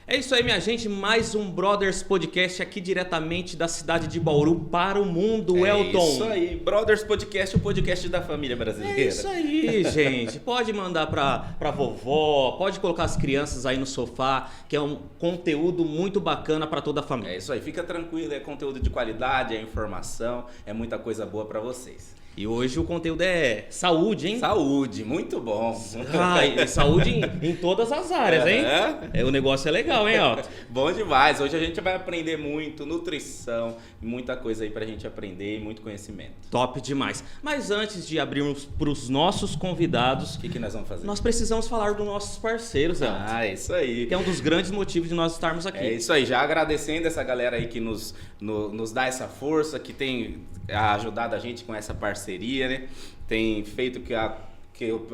É isso aí, minha gente, mais um Brothers Podcast aqui diretamente da cidade de Bauru para o mundo, Elton. É isso aí, Brothers Podcast, o podcast da família brasileira. É isso aí, gente. Pode mandar pra vovó, pode colocar as crianças aí no sofá, que é um conteúdo muito bacana para toda a família. É isso aí, fica tranquilo, é conteúdo de qualidade, é informação, é muita coisa boa para vocês. E hoje o conteúdo é saúde, hein? Saúde, muito bom. E saúde em todas as áreas, hein? O negócio é legal, hein, Elton? Bom demais. Hoje a gente vai aprender muito, nutrição, muita coisa aí pra gente aprender e muito conhecimento. Top demais. Mas antes de abrirmos pros nossos convidados, O que nós vamos fazer? nós precisamos falar dos nossos parceiros, Elton. É isso aí. Que é um dos grandes motivos de nós estarmos aqui. É isso aí, já agradecendo essa galera aí que nos dá essa força, que tem ajudado a gente com essa parceria, né? Tem feito que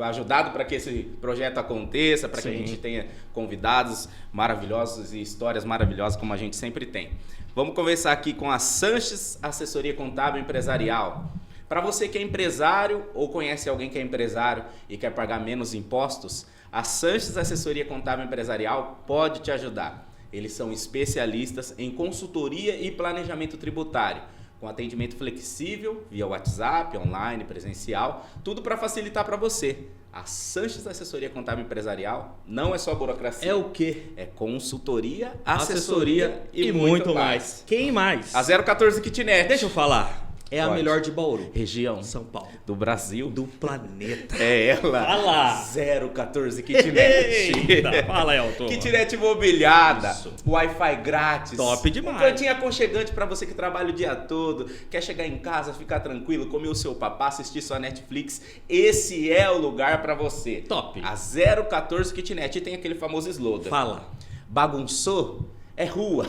ajudado para que esse projeto aconteça, para que a gente tenha convidados maravilhosos e histórias maravilhosas como a gente sempre tem. Vamos conversar aqui com a Sanches Assessoria Contábil Empresarial. Para você que é empresário ou conhece alguém que é empresário e quer pagar menos impostos, a Sanches Assessoria Contábil Empresarial pode te ajudar. Eles são especialistas em consultoria e planejamento tributário, com atendimento flexível, via WhatsApp, online, presencial, tudo para facilitar para você. A Sanches Assessoria Contábil Empresarial não é só burocracia. É o quê? É consultoria, assessoria e muito mais. Quem mais? A 014 Kitnet. Deixa eu falar. É a Pode. melhor de Bauru. Região. São Paulo. Do Brasil. Do planeta. É ela. Fala. 014 Kitnet. Eita, fala, Elton. Kitnet imobiliada. Isso. Wi-Fi grátis. Top demais. Um cantinho aconchegante para você que trabalha o dia todo. Quer chegar em casa, ficar tranquilo, comer o seu papá, assistir sua Netflix. Esse é o lugar para você. Top. A 014 Kitnet. E tem aquele famoso slogan. Fala. Bagunçou? É rua.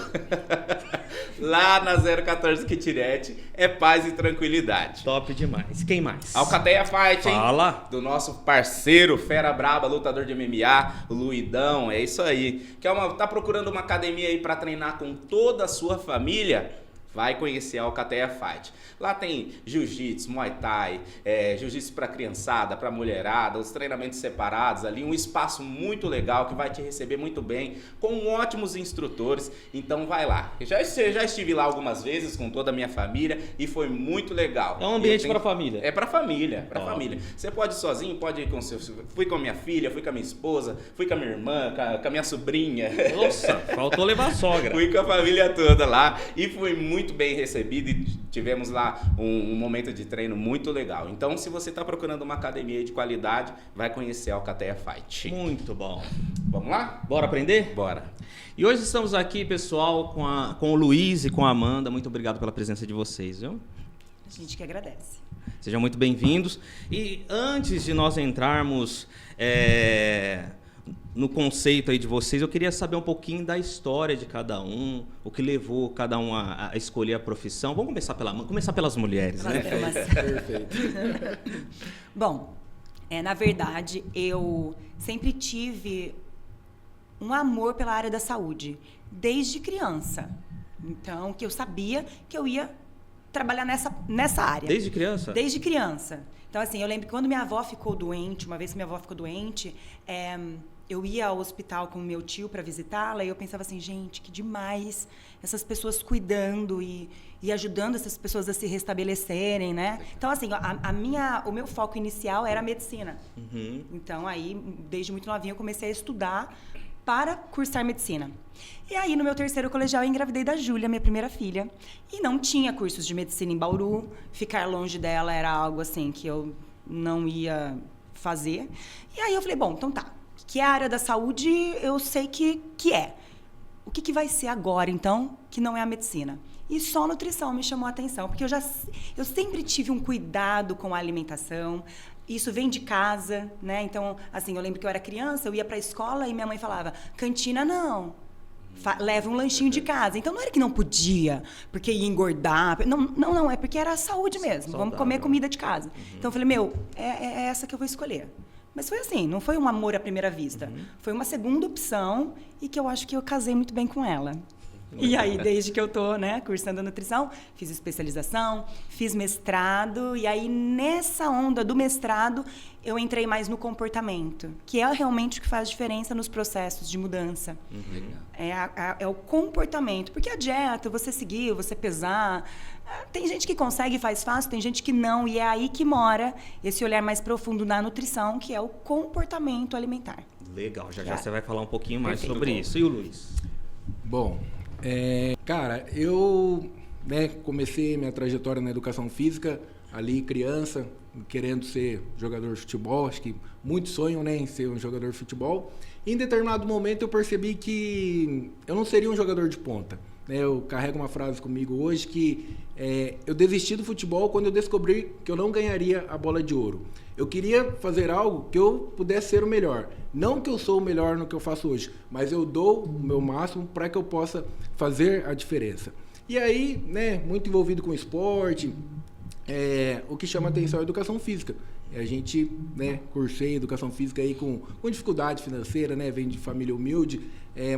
Lá na 014 Kitnet é paz e tranquilidade. Top demais. Quem mais? Alcateia Fight, hein? Fala. Do nosso parceiro Fera Braba, lutador de MMA, o Luidão, é isso aí. Tá procurando uma academia aí pra treinar com toda a sua família? Vai conhecer a Alcateia Fight. Lá tem jiu-jitsu, muay thai, jiu-jitsu para criançada, para mulherada, os treinamentos separados ali, um espaço muito legal que vai te receber muito bem, com ótimos instrutores. Então vai lá. Já estive lá algumas vezes com toda a minha família e foi muito legal. É um ambiente para família. É para família, para família. Você pode ir sozinho, pode ir com seu... Fui com a minha filha, fui com a minha esposa, fui com a minha irmã, com a minha sobrinha. Nossa, faltou levar a sogra. Fui com a família toda lá e foi muito bem recebido e tivemos lá um momento de treino muito legal. Então, se você está procurando uma academia de qualidade, vai conhecer a Alcateia Fight. Muito bom. Vamos lá? Bora aprender? Bora. E hoje estamos aqui, pessoal, com o Luiz e com a Amanda. Muito obrigado pela presença de vocês, viu? A gente que agradece. Sejam muito bem-vindos. E antes de nós entrarmos no conceito aí de vocês, eu queria saber um pouquinho da história de cada um, o que levou cada um a escolher a profissão. Vamos começar pelas mulheres, né? Perfeito. Bom, na verdade, eu sempre tive um amor pela área da saúde, desde criança. Então, que eu sabia que eu ia trabalhar nessa área. Desde criança? Desde criança. Então, assim, eu lembro que quando minha avó ficou doente, uma vez que minha avó ficou doente, eu ia ao hospital com o meu tio para visitá-la e eu pensava assim, gente, que demais essas pessoas cuidando e ajudando essas pessoas a se restabelecerem, né? Então, assim, o meu foco inicial era a medicina. Uhum. Então, aí, desde muito novinha, eu comecei a estudar para cursar medicina. E aí, no meu terceiro colegial, eu engravidei da Júlia, minha primeira filha. E não tinha cursos de medicina em Bauru. Ficar longe dela era algo, assim, que eu não ia fazer. E aí, eu falei, bom, então tá. Que é a área da saúde, eu sei que é. O que vai ser agora, então, que não é a medicina? E só a nutrição me chamou a atenção, porque eu sempre tive um cuidado com a alimentação. Isso vem de casa, né? Então, assim, eu lembro que eu era criança, eu ia para a escola e minha mãe falava, cantina não, leva um lanchinho de casa. Então, não era que não podia, porque ia engordar. Não, é porque era a saúde mesmo. Saudável. Vamos comer comida de casa. Uhum. Então, eu falei, é essa que eu vou escolher. Mas foi assim, não foi um amor à primeira vista. Uhum. Foi uma segunda opção e que eu acho que eu casei muito bem com ela. E aí, desde que eu tô, né, cursando nutrição, fiz especialização, fiz mestrado, e aí nessa onda do mestrado, eu entrei mais no comportamento, que é realmente o que faz diferença nos processos de mudança. É o comportamento, porque a dieta, você seguir, você pesar, tem gente que consegue e faz fácil, tem gente que não, e é aí que mora esse olhar mais profundo na nutrição, que é o comportamento alimentar. Legal, já você vai falar um pouquinho mais Perfeito. sobre isso. E o Luiz? Bom, cara, eu comecei minha trajetória na educação física ali criança, querendo ser jogador de futebol. Acho que muitos sonham, né, em ser um jogador de futebol. E em determinado momento eu percebi que eu não seria um jogador de ponta. Eu carrego uma frase comigo hoje que eu desisti do futebol quando eu descobri que eu não ganharia a bola de ouro. Eu queria fazer algo que eu pudesse ser o melhor. Não que eu sou o melhor no que eu faço hoje, mas eu dou o meu máximo para que eu possa fazer a diferença. E aí, né, muito envolvido com esporte, o que chama atenção é a educação física. A gente, né, cursei educação física aí com dificuldade financeira, né, vem de família humilde,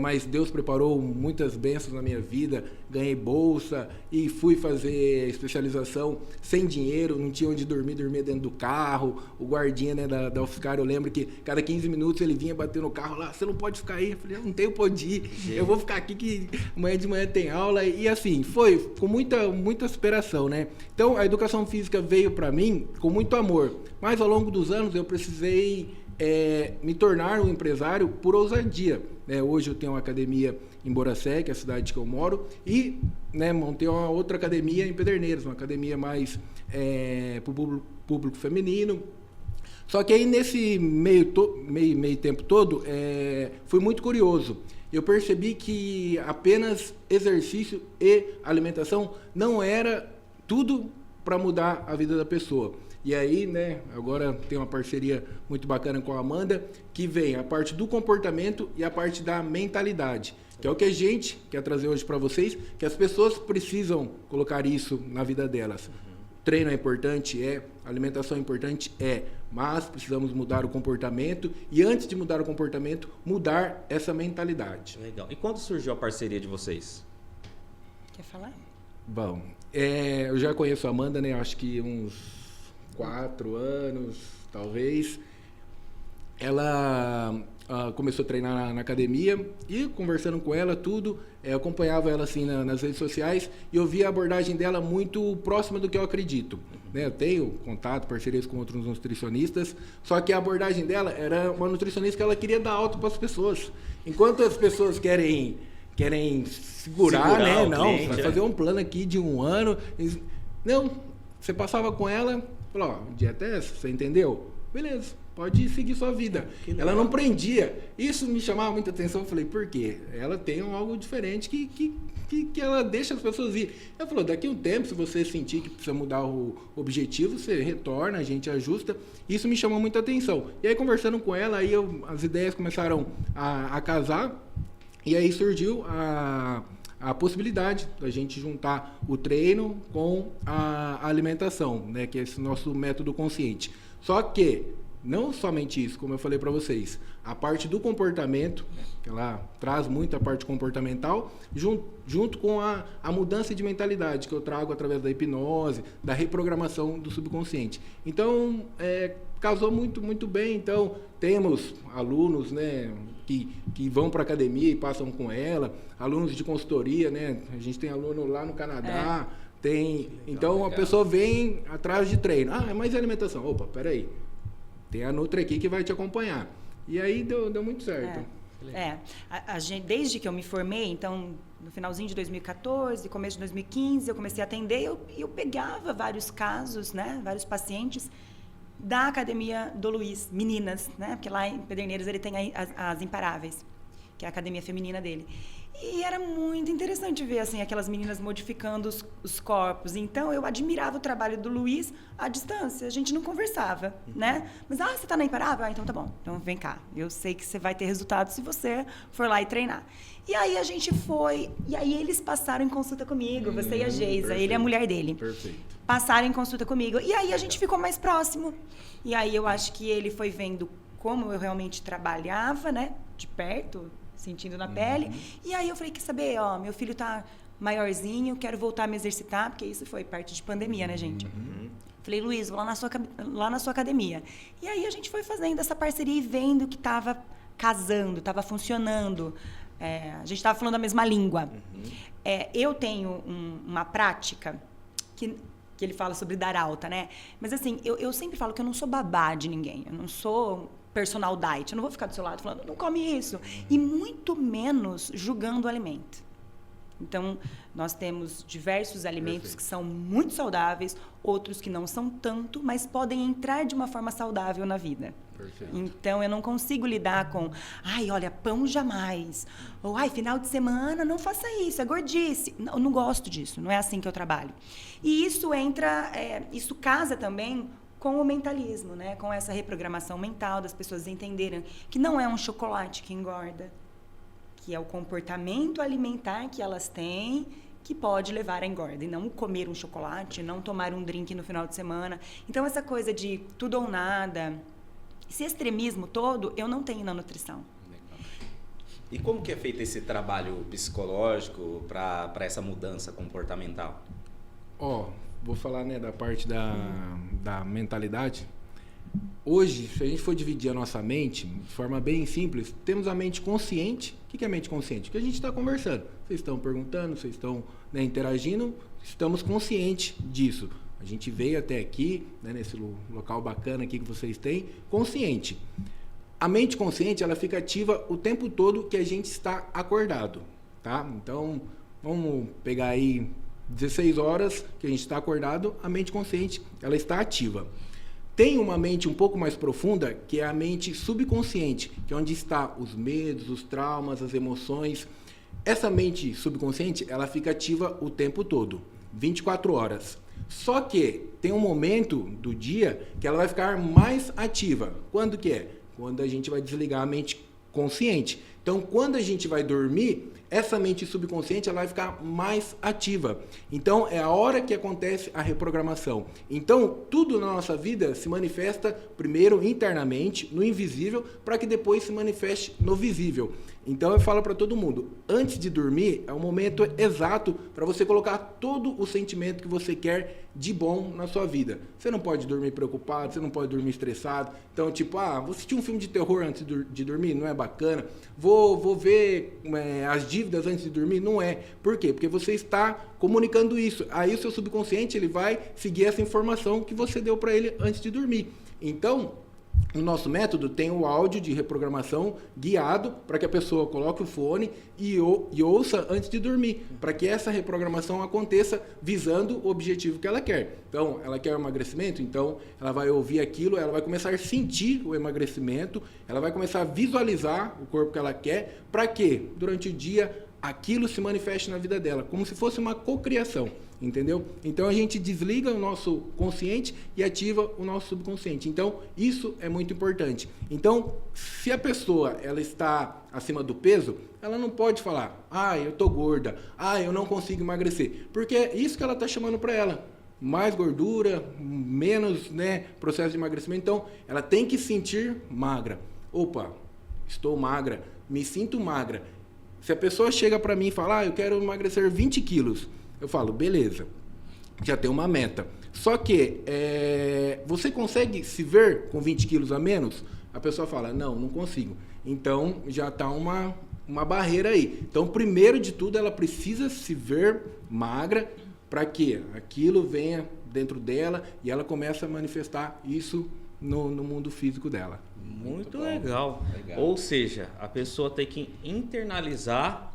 mas Deus preparou muitas bênçãos na minha vida, ganhei bolsa e fui fazer especialização sem dinheiro, não tinha onde dormir, dormia dentro do carro. O guardinha, né, da UFSCar, eu lembro que cada 15 minutos ele vinha bater no carro lá, você não pode ficar aí. Eu falei, eu não tenho pra onde ir, eu vou ficar aqui que amanhã de manhã tem aula. E assim, foi com muita superação, né. Então a educação física veio para mim com muito amor, mas ao longo dos anos eu precisei me tornar um empresário por ousadia. Hoje eu tenho uma academia em Boracé, que é a cidade que eu moro, e, né, montei uma outra academia em Pederneiras, uma academia mais para o público feminino. Só que aí nesse meio tempo todo, fui muito curioso. Eu percebi que apenas exercício e alimentação não era tudo para mudar a vida da pessoa. E aí, né, agora tem uma parceria muito bacana com a Amanda, que vem a parte do comportamento e a parte da mentalidade, que é o que a gente quer trazer hoje para vocês, que as pessoas precisam colocar isso na vida delas. Treino é importante, alimentação é importante, mas precisamos mudar o comportamento e antes de mudar o comportamento, mudar essa mentalidade. Legal. E quando surgiu a parceria de vocês? Quer falar? Bom, eu já conheço a Amanda, né, acho que uns 4 anos, talvez. Ela começou a treinar na academia e conversando com ela, tudo, acompanhava ela assim nas redes sociais e eu via a abordagem dela muito próxima do que eu acredito. Né? Eu tenho contato, parcerias com outros nutricionistas, só que a abordagem dela era uma nutricionista que ela queria dar alta para as pessoas. Enquanto as pessoas querem segurar, né? Não, cliente, vai fazer um plano aqui de 1 ano. Não, você passava com ela, falou, dieta é essa, você entendeu? Beleza, pode seguir sua vida. Ela não prendia. Isso me chamava muita atenção. Eu falei, por quê? Ela tem algo diferente que ela deixa as pessoas ir. Ela falou, daqui a um tempo, se você sentir que precisa mudar o objetivo, você retorna, a gente ajusta. Isso me chamou muita atenção. E aí, conversando com ela, aí as ideias começaram a casar. E aí surgiu a possibilidade da gente juntar o treino com a alimentação, né, que é esse nosso método consciente. Só que, não somente isso, como eu falei para vocês, a parte do comportamento, que ela traz muito a parte comportamental, junto com a mudança de mentalidade que eu trago através da hipnose, da reprogramação do subconsciente. Então, casou muito, muito bem. Então, temos alunos, né, que vão para a academia e passam com ela, alunos de consultoria, né? A gente tem aluno lá no Canadá, tem... Então, a pessoa vem atrás de treino. Mas alimentação? Opa, peraí. Tem a Nutri aqui que vai te acompanhar. E aí deu muito certo. A gente, desde que eu me formei, então, no finalzinho de 2014, começo de 2015, eu comecei a atender e eu pegava vários casos, né? Vários pacientes da academia do Luiz, meninas, né? Porque lá em Pederneiras ele tem as Imparáveis, que é a academia feminina dele. E era muito interessante ver, assim, aquelas meninas modificando os corpos. Então, eu admirava o trabalho do Luiz à distância. A gente não conversava, né? Mas, você tá na Imparável? Então tá bom. Então, vem cá. Eu sei que você vai ter resultado se você for lá e treinar. E aí, a gente foi... E aí, eles passaram em consulta comigo. Você e a Geisa. Ele e a mulher dele. Perfeito. Passaram em consulta comigo. E aí, a gente ficou mais próximo. E aí, eu acho que ele foi vendo como eu realmente trabalhava, né? De perto, sentindo na pele. E aí eu falei, quer saber, ó, meu filho tá maiorzinho, quero voltar a me exercitar, porque isso foi parte de pandemia, né, gente? Falei, Luiz, vou lá na sua academia. E aí a gente foi fazendo essa parceria e vendo que estava casando, estava funcionando. A gente estava falando a mesma língua. Eu tenho uma prática que ele fala sobre dar alta, né? Mas assim, eu sempre falo que eu não sou babá de ninguém. Eu não sou personal diet. Eu não vou ficar do seu lado falando, não come isso. E muito menos julgando o alimento. Então, nós temos diversos alimentos que são muito saudáveis, outros que não são tanto, mas podem entrar de uma forma saudável na vida. Perfeito. Então, eu não consigo lidar com, ai, olha, pão jamais. Ou, ai, final de semana, não faça isso, é gordice. Não, eu não gosto disso, não é assim que eu trabalho. E isso isso casa também com o mentalismo, né? Com essa reprogramação mental das pessoas entenderem que não é um chocolate que engorda, que é o comportamento alimentar que elas têm que pode levar à engorda. E não comer um chocolate, não tomar um drink no final de semana. Então, essa coisa de tudo ou nada, esse extremismo todo, eu não tenho na nutrição. E como que é feito esse trabalho psicológico para essa mudança comportamental? Vou falar, né, da parte da mentalidade. Hoje, se a gente for dividir a nossa mente de forma bem simples, temos a mente consciente. O que é a mente consciente? Que a gente está conversando. Vocês estão perguntando, vocês estão, né, interagindo, estamos conscientes disso. A gente veio até aqui, né, nesse local bacana aqui que vocês têm, consciente. A mente consciente, ela fica ativa o tempo todo que a gente está acordado, tá? Então, vamos pegar aí 16 horas que a gente está acordado, a mente consciente, ela está ativa. Tem uma mente um pouco mais profunda, que é a mente subconsciente, que é onde está os medos, os traumas, as emoções. Essa mente subconsciente, ela fica ativa o tempo todo, 24 horas. Só que tem um momento do dia que ela vai ficar mais ativa. Quando que é? Quando a gente vai desligar a mente consciente. Então, quando a gente vai dormir, essa mente subconsciente ela vai ficar mais ativa. Então, é a hora que acontece a reprogramação. Então, tudo na nossa vida se manifesta primeiro internamente, no invisível, para que depois se manifeste no visível. Então, eu falo para todo mundo, antes de dormir, é o momento exato para você colocar todo o sentimento que você quer de bom na sua vida. Você não pode dormir preocupado, você não pode dormir estressado. Então, tipo, vou assistir um filme de terror antes de dormir, não é bacana. Vou ver as dívidas antes de dormir, não é. Por quê? Porque você está comunicando isso. Aí o seu subconsciente ele vai seguir essa informação que você deu para ele antes de dormir. Então, no nosso método tem o áudio de reprogramação guiado para que a pessoa coloque o fone e ouça antes de dormir, para que essa reprogramação aconteça visando o objetivo que ela quer. Então, ela quer o emagrecimento, então ela vai ouvir aquilo, ela vai começar a sentir o emagrecimento, ela vai começar a visualizar o corpo que ela quer, para que durante o dia aquilo se manifeste na vida dela, como se fosse uma cocriação. Entendeu? Então a gente desliga o nosso consciente e ativa o nosso subconsciente. Então isso é muito importante. Então se a pessoa ela está acima do peso, ela não pode falar, eu tô gorda, eu não consigo emagrecer, porque é isso que ela está chamando para ela. Mais gordura, menos, né, processo de emagrecimento. Então ela tem que sentir magra. Opa, estou magra, me sinto magra. Se a pessoa chega para mim e fala, eu quero emagrecer 20 quilos, eu falo, beleza, já tem uma meta. Só que você consegue se ver com 20 quilos a menos? A pessoa fala, não consigo. Então, já está uma barreira aí. Então, primeiro de tudo, ela precisa se ver magra para que aquilo venha dentro dela e ela comece a manifestar isso no mundo físico dela. Muito legal. Ou seja, a pessoa tem que internalizar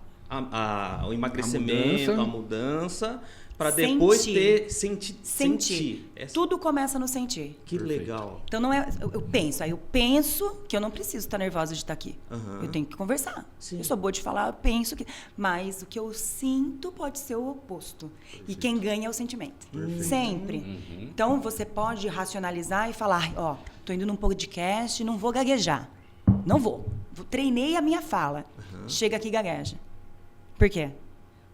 o emagrecimento, a mudança, para depois sentir. Tudo começa no sentir. Que Perfeito. legal. Então não é, eu penso que eu não preciso estar nervosa de estar aqui. Eu tenho que conversar. Sim. Eu sou boa de falar, eu penso que, mas o que eu sinto pode ser o oposto. E quem ganha é o sentimento. Sempre. Então você pode racionalizar e falar, tô indo num podcast, não vou gaguejar. Não vou. Treinei a minha fala. Chega aqui e gagueja. Por quê?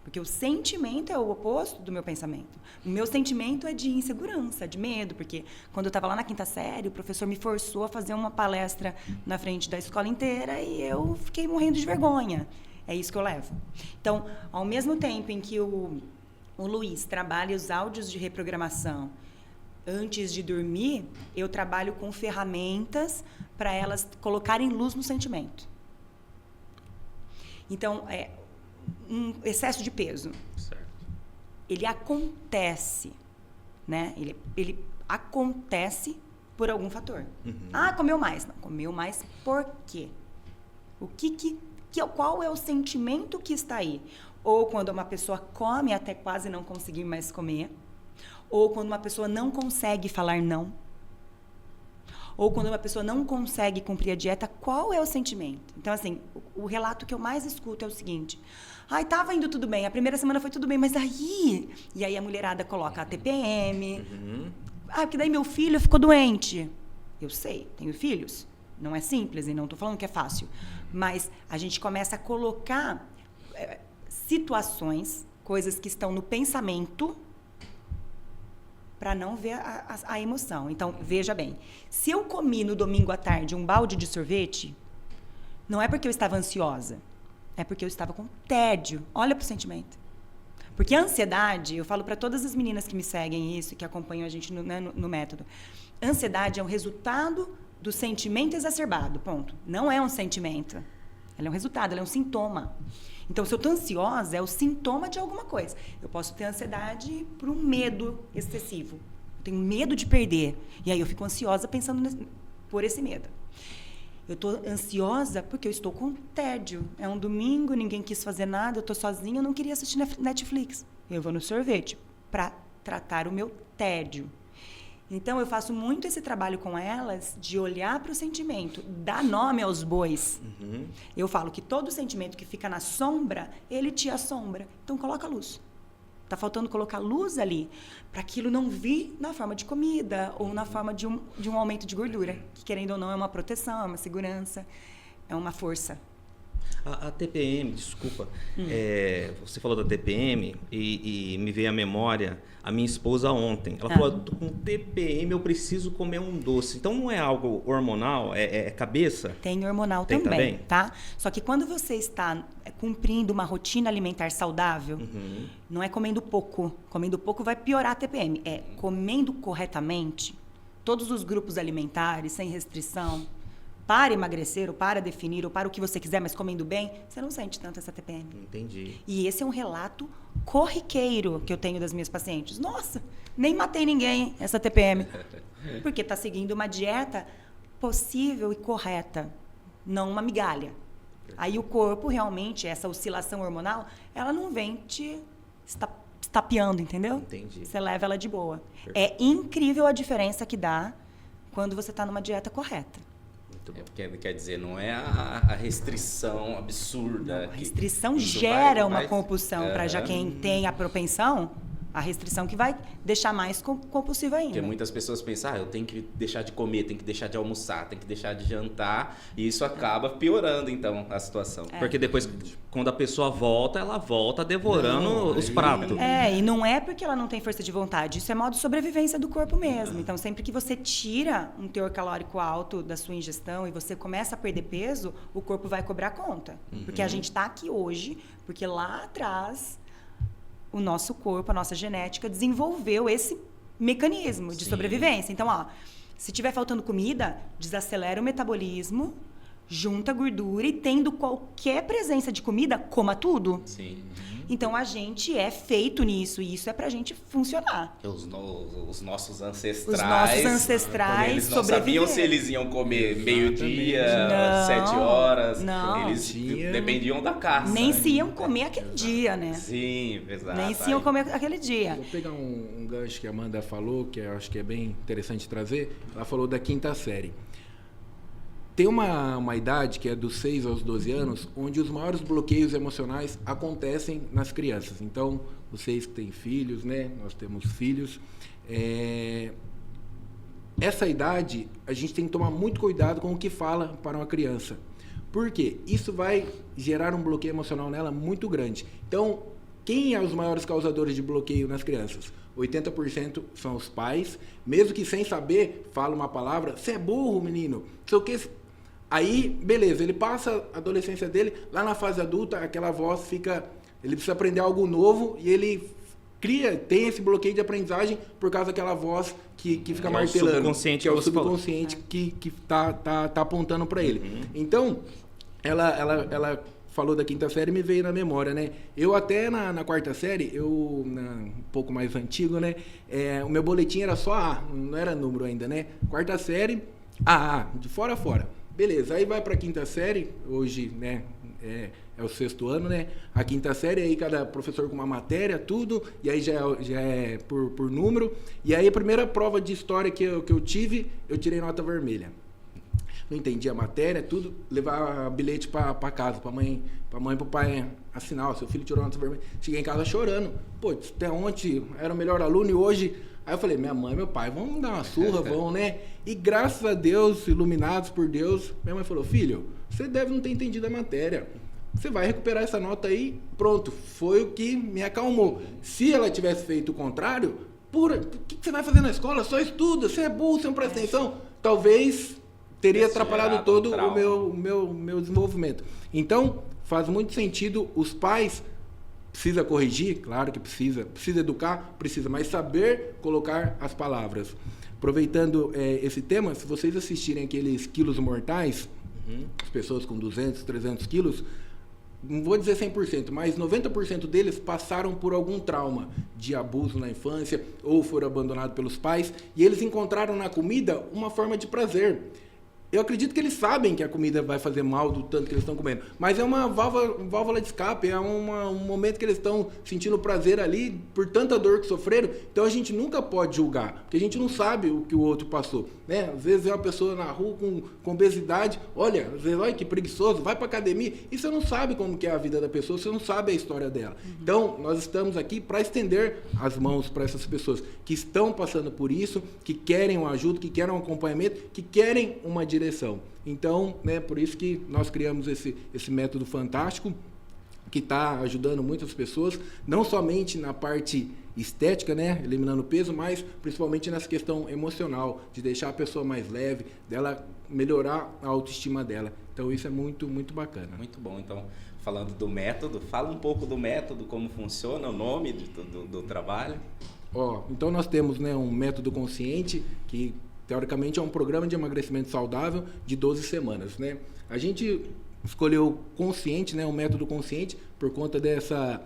Porque o sentimento é o oposto do meu pensamento. O meu sentimento é de insegurança, de medo, porque quando eu estava lá na 5ª série, o professor me forçou a fazer uma palestra na frente da escola inteira e eu fiquei morrendo de vergonha. É isso que eu levo. Então, ao mesmo tempo em que o Luiz trabalha os áudios de reprogramação antes de dormir, eu trabalho com ferramentas para elas colocarem luz no sentimento. Então, um excesso de peso. Certo. Ele acontece, né? Ele acontece por algum fator. Ah, comeu mais. Não, comeu mais por quê? Qual é o sentimento que está aí? Ou quando uma pessoa come até quase não conseguir mais comer. Ou quando uma pessoa não consegue falar não. Ou quando uma pessoa não consegue cumprir a dieta, qual é o sentimento? Então, assim, o relato que eu mais escuto é o seguinte: ai, tava indo tudo bem, a primeira semana foi tudo bem, mas aí... E aí a mulherada coloca a TPM. Ah, porque daí meu filho ficou doente. Eu sei, tenho filhos. Não é simples, e não estou falando que é fácil. Mas a gente começa a colocar situações, coisas que estão no pensamento, para não ver a emoção. Então, veja bem, se eu comi no domingo à tarde um balde de sorvete, não é porque eu estava ansiosa, é porque eu estava com tédio. Olha para o sentimento. Porque a ansiedade, eu falo para todas as meninas que me seguem isso, que acompanham a gente no método, a ansiedade é um resultado do sentimento exacerbado, ponto. Não é um sentimento. Ela é um resultado, ela é um sintoma. Então, se eu estou ansiosa, é o sintoma de alguma coisa. Eu posso ter ansiedade por um medo excessivo. Eu tenho medo de perder. E aí eu fico ansiosa pensando por esse medo. Eu estou ansiosa porque eu estou com tédio. É um domingo, ninguém quis fazer nada, eu estou sozinha, eu não queria assistir Netflix. Eu vou no sorvete para tratar o meu tédio. Então, eu faço muito esse trabalho com elas de olhar para o sentimento, dar nome aos bois. Eu falo que todo sentimento que fica na sombra, ele te assombra. Então, coloca luz. Está faltando colocar luz ali para aquilo não vir na forma de comida ou na forma de um aumento de gordura, que, querendo ou não, é uma proteção, é uma segurança, é uma força. A TPM, desculpa, você falou da TPM e me veio à memória a minha esposa ontem. Ela falou, com TPM eu preciso comer um doce. Então não é algo hormonal, é cabeça? Tem hormonal também, tá? Só que quando você está cumprindo uma rotina alimentar saudável, não é comendo pouco. Comendo pouco vai piorar a TPM. É comendo corretamente, todos os grupos alimentares, sem restrição, para emagrecer, ou para definir, ou para o que você quiser, mas comendo bem, você não sente tanto essa TPM. Entendi. E esse é um relato corriqueiro que eu tenho das minhas pacientes. Nossa, nem matei ninguém essa TPM. Porque está seguindo uma dieta possível e correta, não uma migalha. Aí o corpo, realmente, essa oscilação hormonal, ela não vem te estapeando, entendeu? Entendi. Você leva ela de boa. É incrível a diferença que dá quando você está numa dieta correta. Porque, quer dizer, não é a restrição absurda. Não, a restrição gera uma compulsão para já quem tem a propensão, a restrição que vai deixar mais compulsivo ainda. Porque muitas pessoas pensam, eu tenho que deixar de comer, tenho que deixar de almoçar, tenho que deixar de jantar, e isso acaba piorando, então, a situação. Porque depois, quando a pessoa volta, ela volta devorando os pratos. E não é porque ela não tem força de vontade, isso é modo de sobrevivência do corpo mesmo. Então, sempre que você tira um teor calórico alto da sua ingestão e você começa a perder peso, o corpo vai cobrar conta. Porque a gente está aqui hoje, porque lá atrás o nosso corpo, a nossa genética desenvolveu esse mecanismo de sobrevivência. Então, se tiver faltando comida, desacelera o metabolismo, junta gordura e tendo qualquer presença de comida, coma tudo. Sim. Então, a gente é feito nisso e isso é pra gente funcionar. Os nossos ancestrais... Os nossos ancestrais eles não sabiam se eles iam comer meio-dia, 7 horas. Não. Eles dependiam da caça. Nem se iam comer aquele dia, né? Sim, exato. Nem se iam comer aquele dia. Vou pegar um gancho que a Amanda falou, que eu acho que é bem interessante trazer. Ela falou da 5ª série. Tem uma idade, que é dos 6 aos 12 anos, onde os maiores bloqueios emocionais acontecem nas crianças. Então, vocês que têm filhos, né? Nós temos filhos. Essa idade, a gente tem que tomar muito cuidado com o que fala para uma criança. Por quê? Isso vai gerar um bloqueio emocional nela muito grande. Então, quem é os maiores causadores de bloqueio nas crianças? 80% são os pais, mesmo que sem saber, fala uma palavra, você é burro, menino, não sei o que. Aí, beleza, ele passa a adolescência dele, lá na fase adulta, aquela voz fica... Ele precisa aprender algo novo e ele tem esse bloqueio de aprendizagem por causa daquela voz que fica martelando. O subconsciente, que é o subconsciente que tá apontando para ele. Uhum. Então, ela falou da quinta série e me veio na memória, né? Eu até na quarta série, um pouco mais antigo, né? O meu boletim era só A, não era número ainda, né? Quarta série, A, de fora a fora. Beleza, aí vai para a quinta série, hoje, né? É o 6º ano, né? A quinta série, aí cada professor com uma matéria, tudo, e aí já é por número. E aí a primeira prova de história que eu tive, eu tirei nota vermelha. Não entendi a matéria, tudo, levar bilhete para casa, para mãe e pro pai assinar, seu filho tirou nota vermelha. Cheguei em casa chorando. Pô, até ontem era o melhor aluno e hoje... Aí eu falei, minha mãe e meu pai, vamos dar uma surra, vão, né? E graças a Deus, iluminados por Deus, minha mãe falou, filho, você deve não ter entendido a matéria. Você vai recuperar essa nota aí, pronto. Foi o que me acalmou. Se ela tivesse feito o contrário, o que você vai fazer na escola? Só estuda, você é burro, você não presta atenção. Talvez teria atrapalhado todo o meu desenvolvimento. Então, faz muito sentido os pais... Precisa corrigir? Claro que precisa. Precisa educar? Precisa. Mas saber colocar as palavras. Aproveitando esse tema, se vocês assistirem aqueles Quilos Mortais, as pessoas com 200, 300 quilos, não vou dizer 100%, mas 90% deles passaram por algum trauma de abuso na infância ou foram abandonados pelos pais e eles encontraram na comida uma forma de prazer. Eu acredito que eles sabem que a comida vai fazer mal do tanto que eles estão comendo, mas é uma válvula de escape, é um momento que eles estão sentindo prazer ali por tanta dor que sofreram. Então a gente nunca pode julgar, porque a gente não sabe o que o outro passou, né? Às vezes é uma pessoa na rua com obesidade, olha, às vezes, olha que preguiçoso, vai para academia e você não sabe como que é a vida da pessoa, você não sabe a história dela. Então nós estamos aqui para estender as mãos para essas pessoas que estão passando por isso, que querem uma ajuda, que querem um acompanhamento, que querem uma direção. Então, né, por isso que nós criamos esse método fantástico que está ajudando muitas pessoas, não somente na parte estética, né, eliminando peso, mas principalmente nessa questão emocional, de deixar a pessoa mais leve, dela melhorar a autoestima dela. Então isso é muito, muito bacana. Muito bom. Então, falando do método, fala um pouco do método, como funciona, o nome do trabalho. Então nós temos, né, um método consciente que teoricamente é um programa de emagrecimento saudável de 12 semanas, né? A gente escolheu consciente, né, um método consciente por conta dessa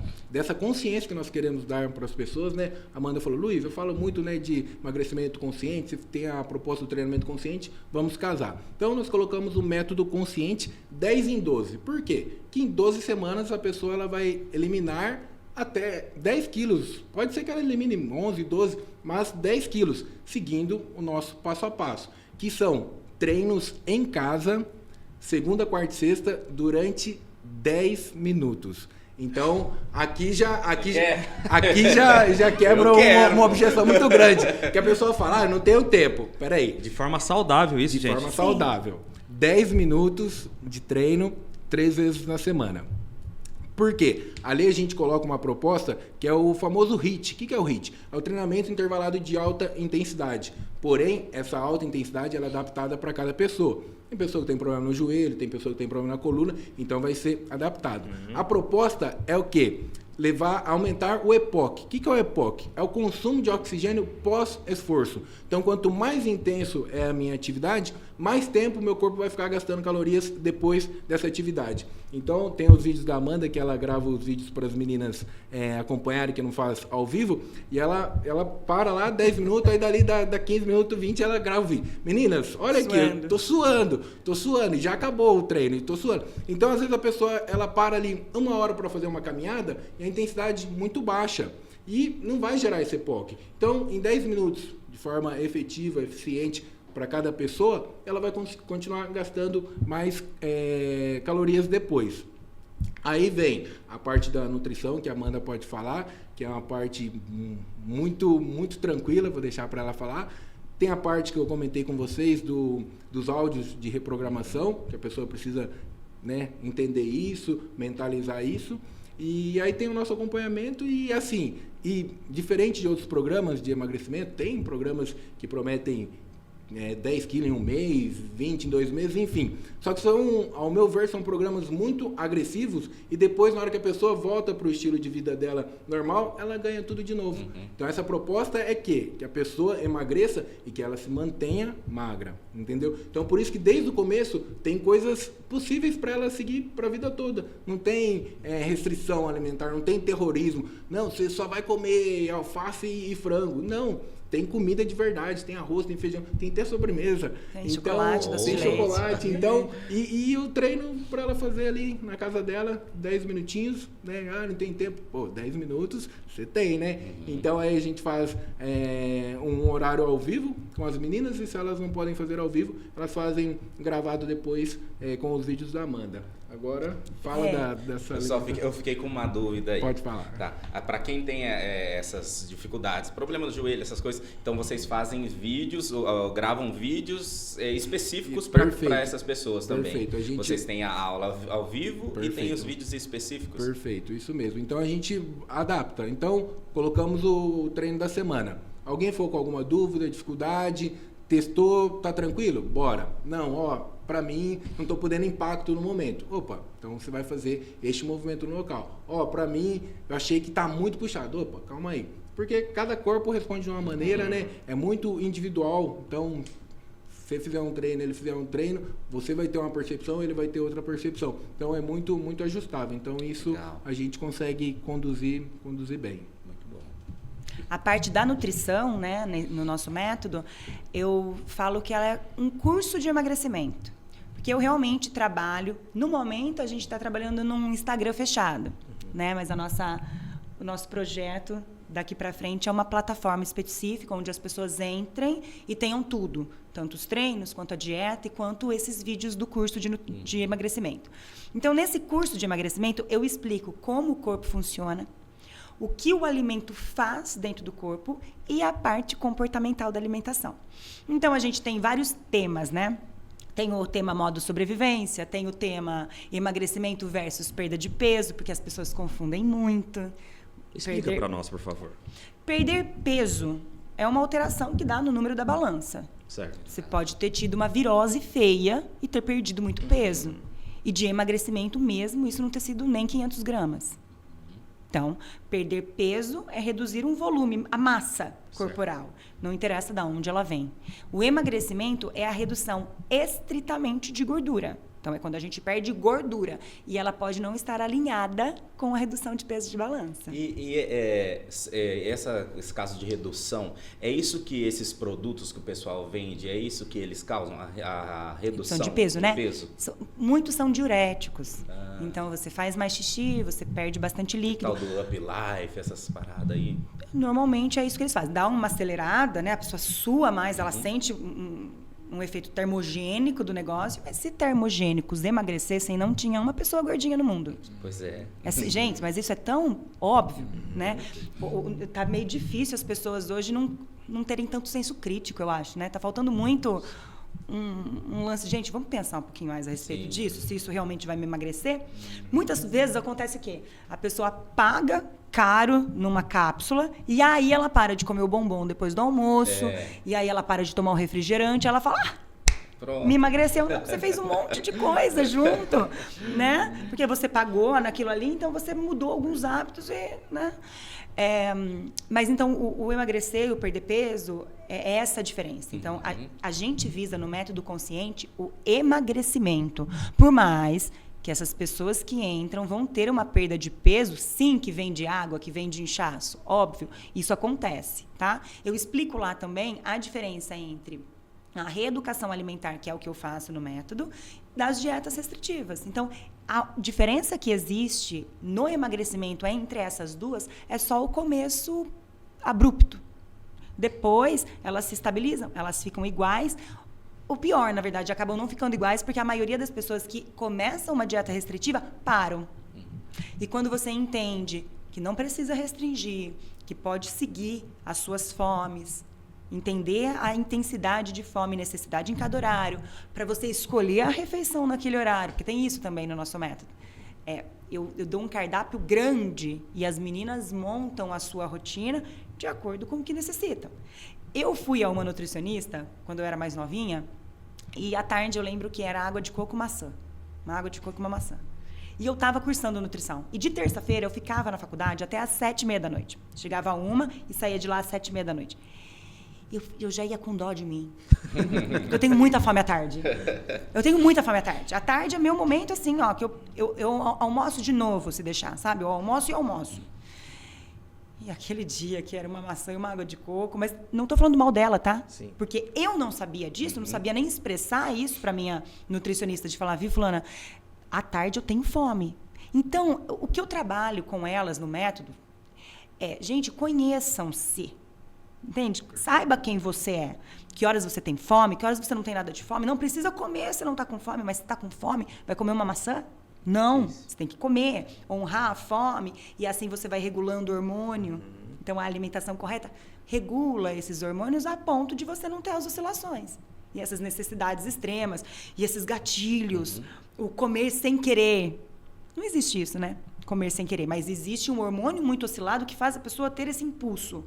consciência que nós queremos dar para as pessoas, né? A Amanda falou, Luiz, eu falo muito, né, de emagrecimento consciente, você tem a proposta do treinamento consciente, vamos casar. Então nós colocamos o método consciente 10 em 12. Por quê? Que em 12 semanas a pessoa ela vai eliminar até 10 quilos. Pode ser que ela elimine 11, 12, mas 10 quilos, seguindo o nosso passo a passo, que são treinos em casa, segunda, quarta e sexta, durante 10 minutos. Então, aqui já quebra uma objeção muito grande, que a pessoa fala, não tenho tempo. Peraí. De forma saudável isso, gente. De forma saudável. 10 minutos de treino, 3 vezes na semana. Por quê? Ali a gente coloca uma proposta que é o famoso HIIT. O que é o HIIT? É o treinamento intervalado de alta intensidade. Porém, essa alta intensidade ela é adaptada para cada pessoa. Tem pessoa que tem problema no joelho, tem pessoa que tem problema na coluna, então vai ser adaptado. A proposta é o quê? Aumentar o EPOC. O que é o EPOC? É o consumo de oxigênio pós-esforço. Então, quanto mais intenso é a minha atividade, mais tempo o meu corpo vai ficar gastando calorias depois dessa atividade. Então, tem os vídeos da Amanda, que ela grava os vídeos para as meninas acompanharem, que não faz ao vivo, e ela para lá 10 minutos, aí dali dá 15 minutos, 20, ela grava o vídeo. Meninas, olha aqui, eu tô suando, e já acabou o treino, e tô suando. Então, às vezes a pessoa, ela para ali 1 hora para fazer uma caminhada, e a intensidade muito baixa, e não vai gerar esse EPOC. Então, em 10 minutos, de forma efetiva, eficiente, para cada pessoa, ela vai continuar gastando mais calorias depois. Aí vem a parte da nutrição, que a Amanda pode falar, que é uma parte muito, muito tranquila, vou deixar para ela falar. Tem a parte que eu comentei com vocês dos áudios de reprogramação, que a pessoa precisa, né, entender isso, mentalizar isso. E aí tem o nosso acompanhamento e assim, e diferente de outros programas de emagrecimento, tem programas que prometem 10 quilos em um mês, 20 em 2 meses, enfim. Só que são, ao meu ver, são programas muito agressivos e depois, na hora que a pessoa volta para o estilo de vida dela normal, ela ganha tudo de novo. Então, essa proposta é que a pessoa emagreça e que ela se mantenha magra, entendeu? Então, por isso que desde o começo tem coisas possíveis para ela seguir para a vida toda. Não tem restrição alimentar, não tem terrorismo. Não, você só vai comer alface e frango. Não. Tem comida de verdade, tem arroz, tem feijão, tem até sobremesa. Tem então, chocolate, doce tem de leite. chocolate. Então, e o treino para ela fazer ali na casa dela, 10 minutinhos, né? Ah, não tem tempo. Pô, 10 minutos você tem, né? Então aí a gente faz um horário ao vivo com as meninas e se elas não podem fazer ao vivo, elas fazem gravado depois com os vídeos da Amanda. Agora, fala dessa... Eu fiquei com uma dúvida aí. Pode falar. Tá. Para quem tem essas dificuldades, problema no joelho, essas coisas, então vocês fazem vídeos, gravam vídeos específicos para essas pessoas também. Perfeito. Vocês têm a aula ao vivo e tem os vídeos específicos. Perfeito, isso mesmo. Então a gente adapta. Então, colocamos o treino da semana. Alguém ficou com alguma dúvida, dificuldade, testou, tá tranquilo? Bora. Não, para mim, não estou podendo impacto no momento. Opa, então você vai fazer este movimento no local. Para mim, eu achei que está muito puxado. Opa, calma aí. Porque cada corpo responde de uma maneira, né? É muito individual. Então, se você fizer um treino, ele fizer um treino, você vai ter uma percepção, ele vai ter outra percepção. Então, é muito, muito ajustável. Então, isso legal. A gente consegue conduzir bem. A parte da nutrição, né, no nosso método, eu falo que ela é um curso de emagrecimento. Porque eu realmente trabalho... No momento, a gente está trabalhando num Instagram fechado, né? Mas o nosso projeto, daqui para frente, é uma plataforma específica onde as pessoas entrem e tenham tudo. Tanto os treinos, quanto a dieta e quanto esses vídeos do curso de emagrecimento. Então, nesse curso de emagrecimento, eu explico como o corpo funciona, o que o alimento faz dentro do corpo e a parte comportamental da alimentação. Então, a gente tem vários temas, né? Tem o tema modo sobrevivência, tem o tema emagrecimento versus perda de peso, porque as pessoas confundem muito. Explica para nós, por favor. Perder peso é uma alteração que dá no número da balança. Certo. Você pode ter tido uma virose feia e ter perdido muito peso. E de emagrecimento mesmo, isso não ter sido nem 500 gramas. Então, perder peso é reduzir um volume, a massa corporal. Certo. Não interessa de onde ela vem. O emagrecimento é a redução estritamente de gordura. Então, é quando a gente perde gordura. E ela pode não estar alinhada com a redução de peso de balança. Esse caso de redução, é isso que esses produtos que o pessoal vende, é isso que eles causam? A redução de peso, né? Peso. Muitos são diuréticos. Então, você faz mais xixi, você perde bastante líquido. O tal do Up Life, essas paradas aí. Normalmente, é isso que eles fazem. Dá uma acelerada, né? A pessoa sua mais, ela sente... um efeito termogênico do negócio, mas se termogênicos emagrecessem, não tinha uma pessoa gordinha no mundo. Pois é. Gente, mas isso é tão óbvio, né? Tá meio difícil as pessoas hoje não terem tanto senso crítico, eu acho, né? Tá faltando muito um lance. Gente, vamos pensar um pouquinho mais a respeito disso, se isso realmente vai me emagrecer. Muitas vezes acontece o quê? A pessoa paga caro numa cápsula e aí ela para de comer o bombom depois do almoço e aí ela para de tomar o refrigerante, ela fala, pronto, me emagreceu. Não, você fez um monte de coisa junto, né? Porque você pagou naquilo ali, então você mudou alguns hábitos, né? Mas então o emagrecer e o perder peso é essa a diferença. Então a gente visa no método consciente o emagrecimento, por mais que essas pessoas que entram vão ter uma perda de peso, sim, que vem de água, que vem de inchaço, óbvio, isso acontece, tá? Eu explico lá também a diferença entre a reeducação alimentar, que é o que eu faço no método, das dietas restritivas. Então, a diferença que existe no emagrecimento entre essas duas é só o começo abrupto. Depois, elas se estabilizam, elas ficam iguais. O pior, na verdade, acabam não ficando iguais porque a maioria das pessoas que começam uma dieta restritiva param. E quando você entende que não precisa restringir, que pode seguir as suas fomes, entender a intensidade de fome e necessidade em cada horário, para você escolher a refeição naquele horário, porque tem isso também no nosso método. Eu dou um cardápio grande e as meninas montam a sua rotina de acordo com o que necessitam. Eu fui a uma nutricionista quando eu era mais novinha e à tarde eu lembro que era água de coco e maçã. Uma água de coco e uma maçã. E eu estava cursando nutrição. E de terça-feira eu ficava na faculdade até às 7h30 da noite. Chegava a 1 e saía de lá às 7h30 da noite. Eu já ia com dó de mim. Porque eu tenho muita fome à tarde. Eu tenho muita fome à tarde. À tarde é meu momento, assim, ó, que eu almoço de novo, se deixar, sabe? Eu almoço e almoço. E aquele dia que era uma maçã e uma água de coco, mas não tô falando mal dela, tá? Sim. Porque eu não sabia disso, não sabia nem expressar isso pra minha nutricionista, de falar, viu, fulana, à tarde eu tenho fome. Então, o que eu trabalho com elas no método é, gente, conheçam-se. Entende? Saiba quem você é. Que horas você tem fome, que horas você não tem nada de fome. Não precisa comer se não está com fome, mas se está com fome, vai comer uma maçã? Não, você tem que comer, honrar a fome, e assim você vai regulando o hormônio. Então, a alimentação correta regula esses hormônios a ponto de você não ter as oscilações. E essas necessidades extremas, e esses gatilhos, o comer sem querer. Não existe isso, né? Comer sem querer, mas existe um hormônio muito oscilado que faz a pessoa ter esse impulso.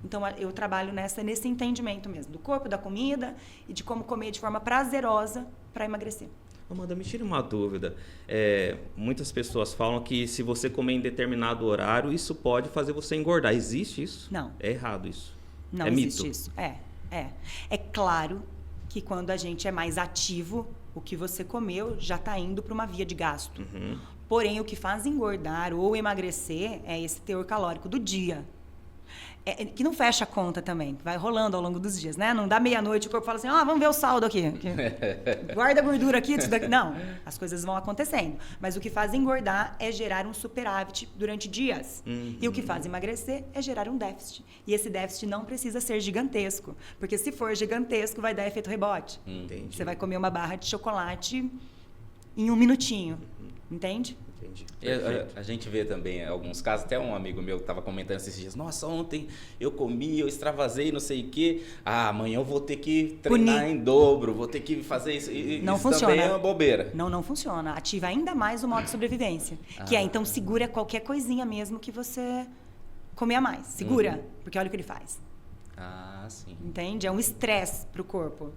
Então, eu trabalho nesse entendimento mesmo, do corpo, da comida e de como comer de forma prazerosa para emagrecer. Amanda, me tira uma dúvida. Muitas pessoas falam que se você comer em determinado horário, isso pode fazer você engordar. Existe isso? Não. É errado isso. Não existe mito. Isso. É claro que quando a gente é mais ativo, o que você comeu já está indo para uma via de gasto. Porém, o que faz engordar ou emagrecer é esse teor calórico do dia. Que não fecha a conta também, vai rolando ao longo dos dias, né? Não dá meia-noite, o corpo fala assim, vamos ver o saldo aqui. Guarda a gordura aqui, disso daqui. Não, as coisas vão acontecendo. Mas o que faz engordar é gerar um superávit durante dias. E o que faz emagrecer é gerar um déficit. E esse déficit não precisa ser gigantesco, porque se for gigantesco, vai dar efeito rebote. Entendi. Você vai comer uma barra de chocolate em 1 minutinho, entende? A gente vê também alguns casos, até um amigo meu que estava comentando esses dias, nossa, ontem eu comi, eu extravasei, não sei o quê, amanhã eu vou ter que treinar em dobro, vou ter que fazer isso. Não isso funciona. Também é uma bobeira. Não funciona. Ativa ainda mais o modo de sobrevivência, que então segura qualquer coisinha mesmo que você comer a mais. Segura, porque olha o que ele faz. Sim. Entende? É um estresse pro corpo.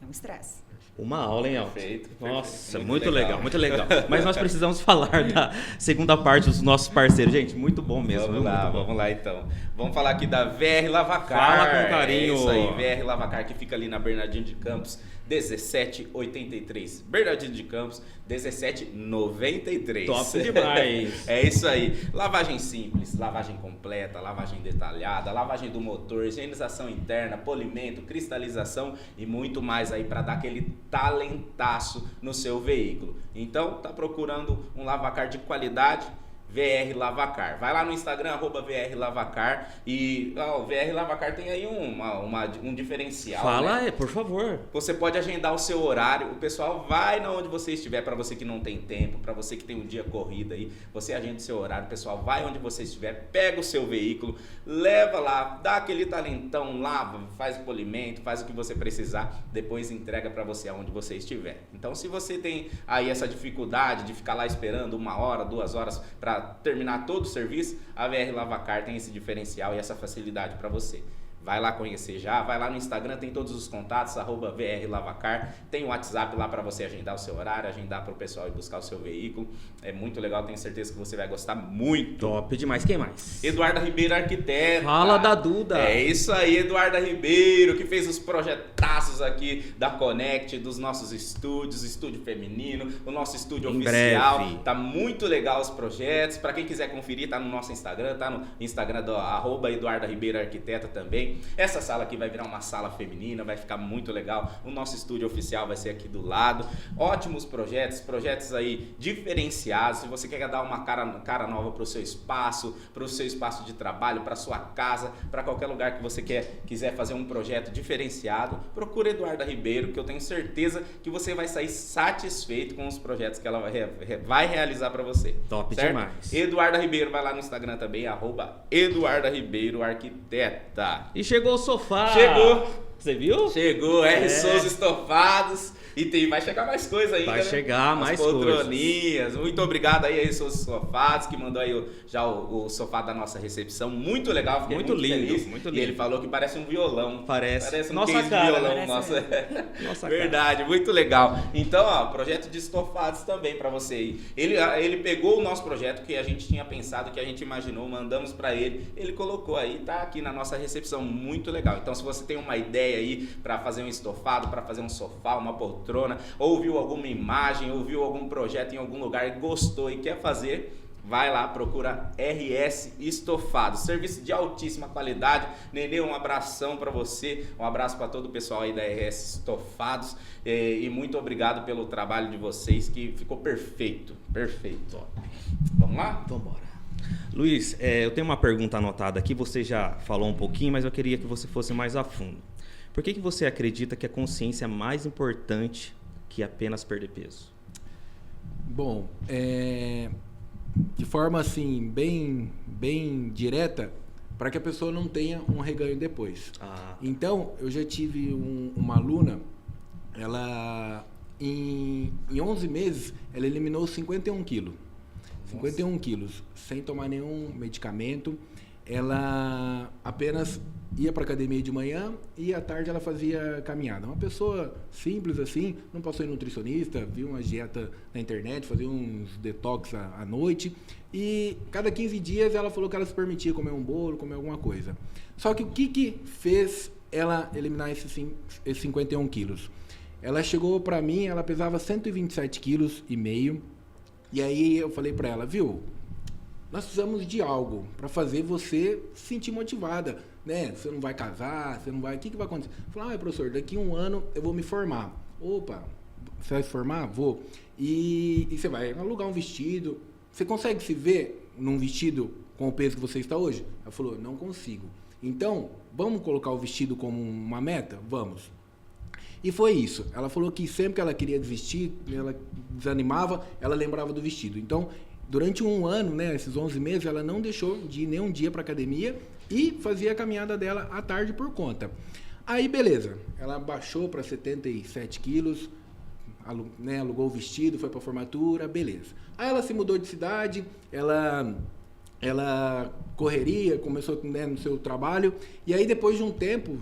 É um estresse. Uma aula, hein, Elton? Perfeito. Nossa, muito legal, muito legal. Mas nós precisamos falar da segunda parte dos nossos parceiros. Gente, muito bom mesmo. Vamos lá então. Vamos falar aqui da VR Lavacar. Fala com carinho. É isso aí, VR Lavacar, que fica ali na Bernardino de Campos, 1783. Bernardino de Campos, 1793. Top demais. É isso aí. Lavagem simples, lavagem completa, lavagem detalhada, lavagem do motor, higienização interna, polimento, cristalização e muito mais aí para dar aquele talentaço no seu veículo. Então, tá procurando um lavacar de qualidade? VR Lavacar. Vai lá no Instagram, @VR Lavacar. E o VR Lavacar tem aí um diferencial. Fala, né? por favor. Você pode agendar o seu horário. O pessoal vai na onde você estiver. Para você que não tem tempo, para você que tem um dia corrido aí, você agenda o seu horário. O pessoal vai onde você estiver, pega o seu veículo, leva lá, dá aquele talentão, lava, faz o polimento, faz o que você precisar, depois entrega para você aonde você estiver. Então, se você tem aí essa dificuldade de ficar lá esperando 1 hora, 2 horas para terminar todo o serviço, a VR Lavacar tem esse diferencial e essa facilidade para você. Vai lá conhecer já, vai lá no Instagram, tem todos os contatos, @VR Lavacar, tem o WhatsApp lá para você agendar o seu horário, agendar para o pessoal ir buscar o seu veículo. É muito legal, tenho certeza que você vai gostar muito. Top demais, quem mais? Eduarda Ribeiro, arquiteta. Fala da Duda. É isso aí, Eduarda Ribeiro, que fez os projetaços aqui da Connect, dos nossos estúdios, estúdio feminino, o nosso estúdio em oficial. Breve. Tá muito legal os projetos. Para quem quiser conferir, tá no nosso Instagram, tá no Instagram do @Eduarda Ribeiro Arquiteta também. Essa sala aqui vai virar uma sala feminina, vai ficar muito legal. O nosso estúdio oficial vai ser aqui do lado. Ótimos projetos aí diferenciados. Se você quer dar uma cara nova para o seu espaço de trabalho, para sua casa, para qualquer lugar que você quiser fazer um projeto diferenciado, procura Eduarda Ribeiro, que eu tenho certeza que você vai sair satisfeito com os projetos que ela vai realizar para você. Top certo? demais. Eduarda Ribeiro, vai lá no Instagram também, @Eduarda Ribeiro Arquiteta. E chegou o sofá. Chegou. Você viu? Chegou, R. Souza Estofados. E vai chegar mais coisa ainda, Vai né? chegar mais As poltroninhas. Muito obrigado aí seus sofados, que mandou aí o sofá da nossa recepção. Muito legal, fiquei muito lindo, feliz. muito E lindo. ele falou que parece um violão. Parece um nossa case cara, de violão. né? Nossa. Nossa Verdade, muito legal. Então, ó, projeto de estofados também pra você aí. Ele pegou o nosso projeto que a gente tinha pensado, que a gente imaginou, mandamos pra ele. Ele colocou aí, tá aqui na nossa recepção. Muito legal. Então, se você tem uma ideia aí pra fazer um estofado, pra fazer um sofá, uma poltrona, ou viu alguma imagem, ou viu algum projeto em algum lugar e gostou e quer fazer, vai lá, procura RS Estofados, serviço de altíssima qualidade. Nenê, um abração para você, um abraço para todo o pessoal aí da RS Estofados e muito obrigado pelo trabalho de vocês, que ficou perfeito, perfeito. Vamos lá? Vamos embora. Luiz, eu tenho uma pergunta anotada aqui, você já falou um pouquinho, mas eu queria que você fosse mais a fundo. Por que você acredita que a consciência é mais importante que apenas perder peso? Bom, de forma assim, bem direta, para que a pessoa não tenha um reganho depois. Então, eu já tive uma aluna, ela em 11 meses, ela eliminou 51 quilos. 51 quilos, sem tomar nenhum medicamento. Ela apenas ia para academia de manhã e à tarde ela fazia caminhada. Uma pessoa simples assim, não passou em nutricionista, viu uma dieta na internet, fazia uns detox à noite. E cada 15 dias ela falou que ela se permitia comer um bolo, comer alguma coisa. Só que o que fez ela eliminar esses 51 quilos? Ela chegou para mim, ela pesava 127,5 quilos. E aí eu falei para ela, viu? Nós precisamos de algo para fazer você se sentir motivada, né? Você não vai casar, você não vai... O que vai acontecer? Falei, professor, daqui a 1 ano eu vou me formar. Opa, você vai se formar? Vou. E você vai alugar um vestido. Você consegue se ver num vestido com o peso que você está hoje? Ela falou, não consigo. Então, vamos colocar o vestido como uma meta? Vamos. E foi isso. Ela falou que sempre que ela queria desistir, ela desanimava, ela lembrava do vestido. Então, durante 1 ano, né, esses 11 meses, ela não deixou de ir nenhum dia para academia e fazia a caminhada dela à tarde por conta. Aí, beleza. Ela baixou para 77 quilos, alugou o vestido, foi para a formatura, beleza. Aí ela se mudou de cidade, ela correria, começou, né, no seu trabalho, e aí depois de um tempo,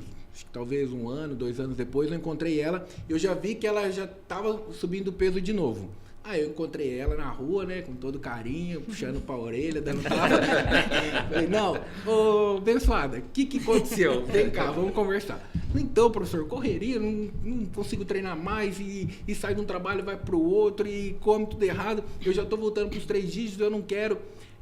talvez 1 ano, 2 anos depois, eu encontrei ela, eu já vi que ela já estava subindo o peso de novo. Aí eu encontrei ela na rua, né, com todo carinho, puxando pra orelha, dando tapa. Falei, não, ô, abençoada, o que aconteceu? Vem cá, vamos conversar. Então, professor, correria, não consigo treinar mais e sai de um trabalho e vai pro outro e come tudo errado. Eu já tô voltando pros 3 dígitos, eu não quero.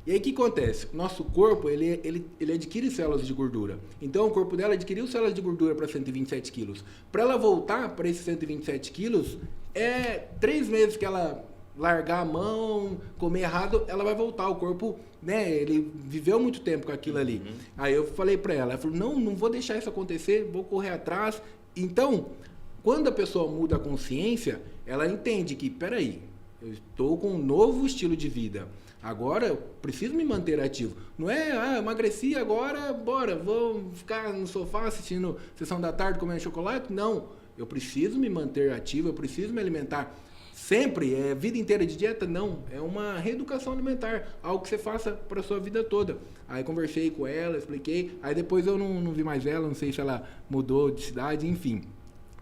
E aí o que acontece? Nosso corpo, ele adquire células de gordura. Então o corpo dela adquiriu células de gordura para 127 quilos. Para ela voltar para esses 127 quilos, 3 meses que ela largar a mão, comer errado, ela vai voltar. O corpo, né, ele viveu muito tempo com aquilo ali. Aí eu falei para ela falou, não vou deixar isso acontecer, vou correr atrás. Então, quando a pessoa muda a consciência, ela entende que, peraí, eu estou com um novo estilo de vida. Agora eu preciso me manter ativo. Não é, emagreci agora, bora, vou ficar no sofá assistindo sessão da tarde, comendo chocolate. Não, eu preciso me manter ativo, eu preciso me alimentar. Sempre, vida inteira de dieta? Não, é uma reeducação alimentar, algo que você faça para a sua vida toda. Aí conversei com ela, expliquei, aí depois eu não vi mais ela, não sei se ela mudou de cidade, enfim.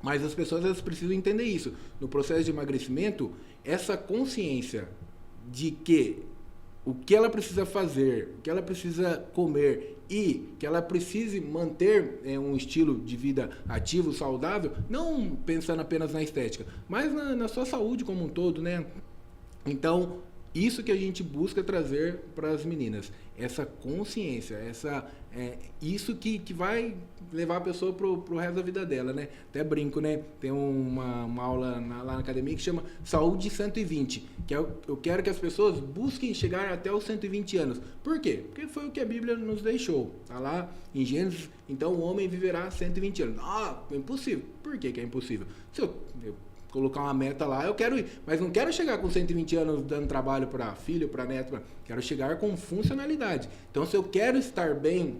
Mas as pessoas elas precisam entender isso. No processo de emagrecimento, essa consciência de que o que ela precisa fazer, o que ela precisa comer e que ela precise manter um estilo de vida ativo, saudável, não pensando apenas na estética, mas na sua saúde como um todo, né? Então, isso que a gente busca trazer para as meninas, essa consciência, isso que vai levar a pessoa pro resto da vida dela, né? Até brinco, né? Tem uma aula lá na academia que chama Saúde 120, que eu quero que as pessoas busquem chegar até os 120 anos. Por quê? Porque foi o que a Bíblia nos deixou. Tá lá em Gênesis, então o homem viverá 120 anos. É impossível. Por que é impossível? Se eu colocar uma meta lá, eu quero ir, mas não quero chegar com 120 anos dando trabalho para filho, para neto, quero chegar com funcionalidade. Então, se eu quero estar bem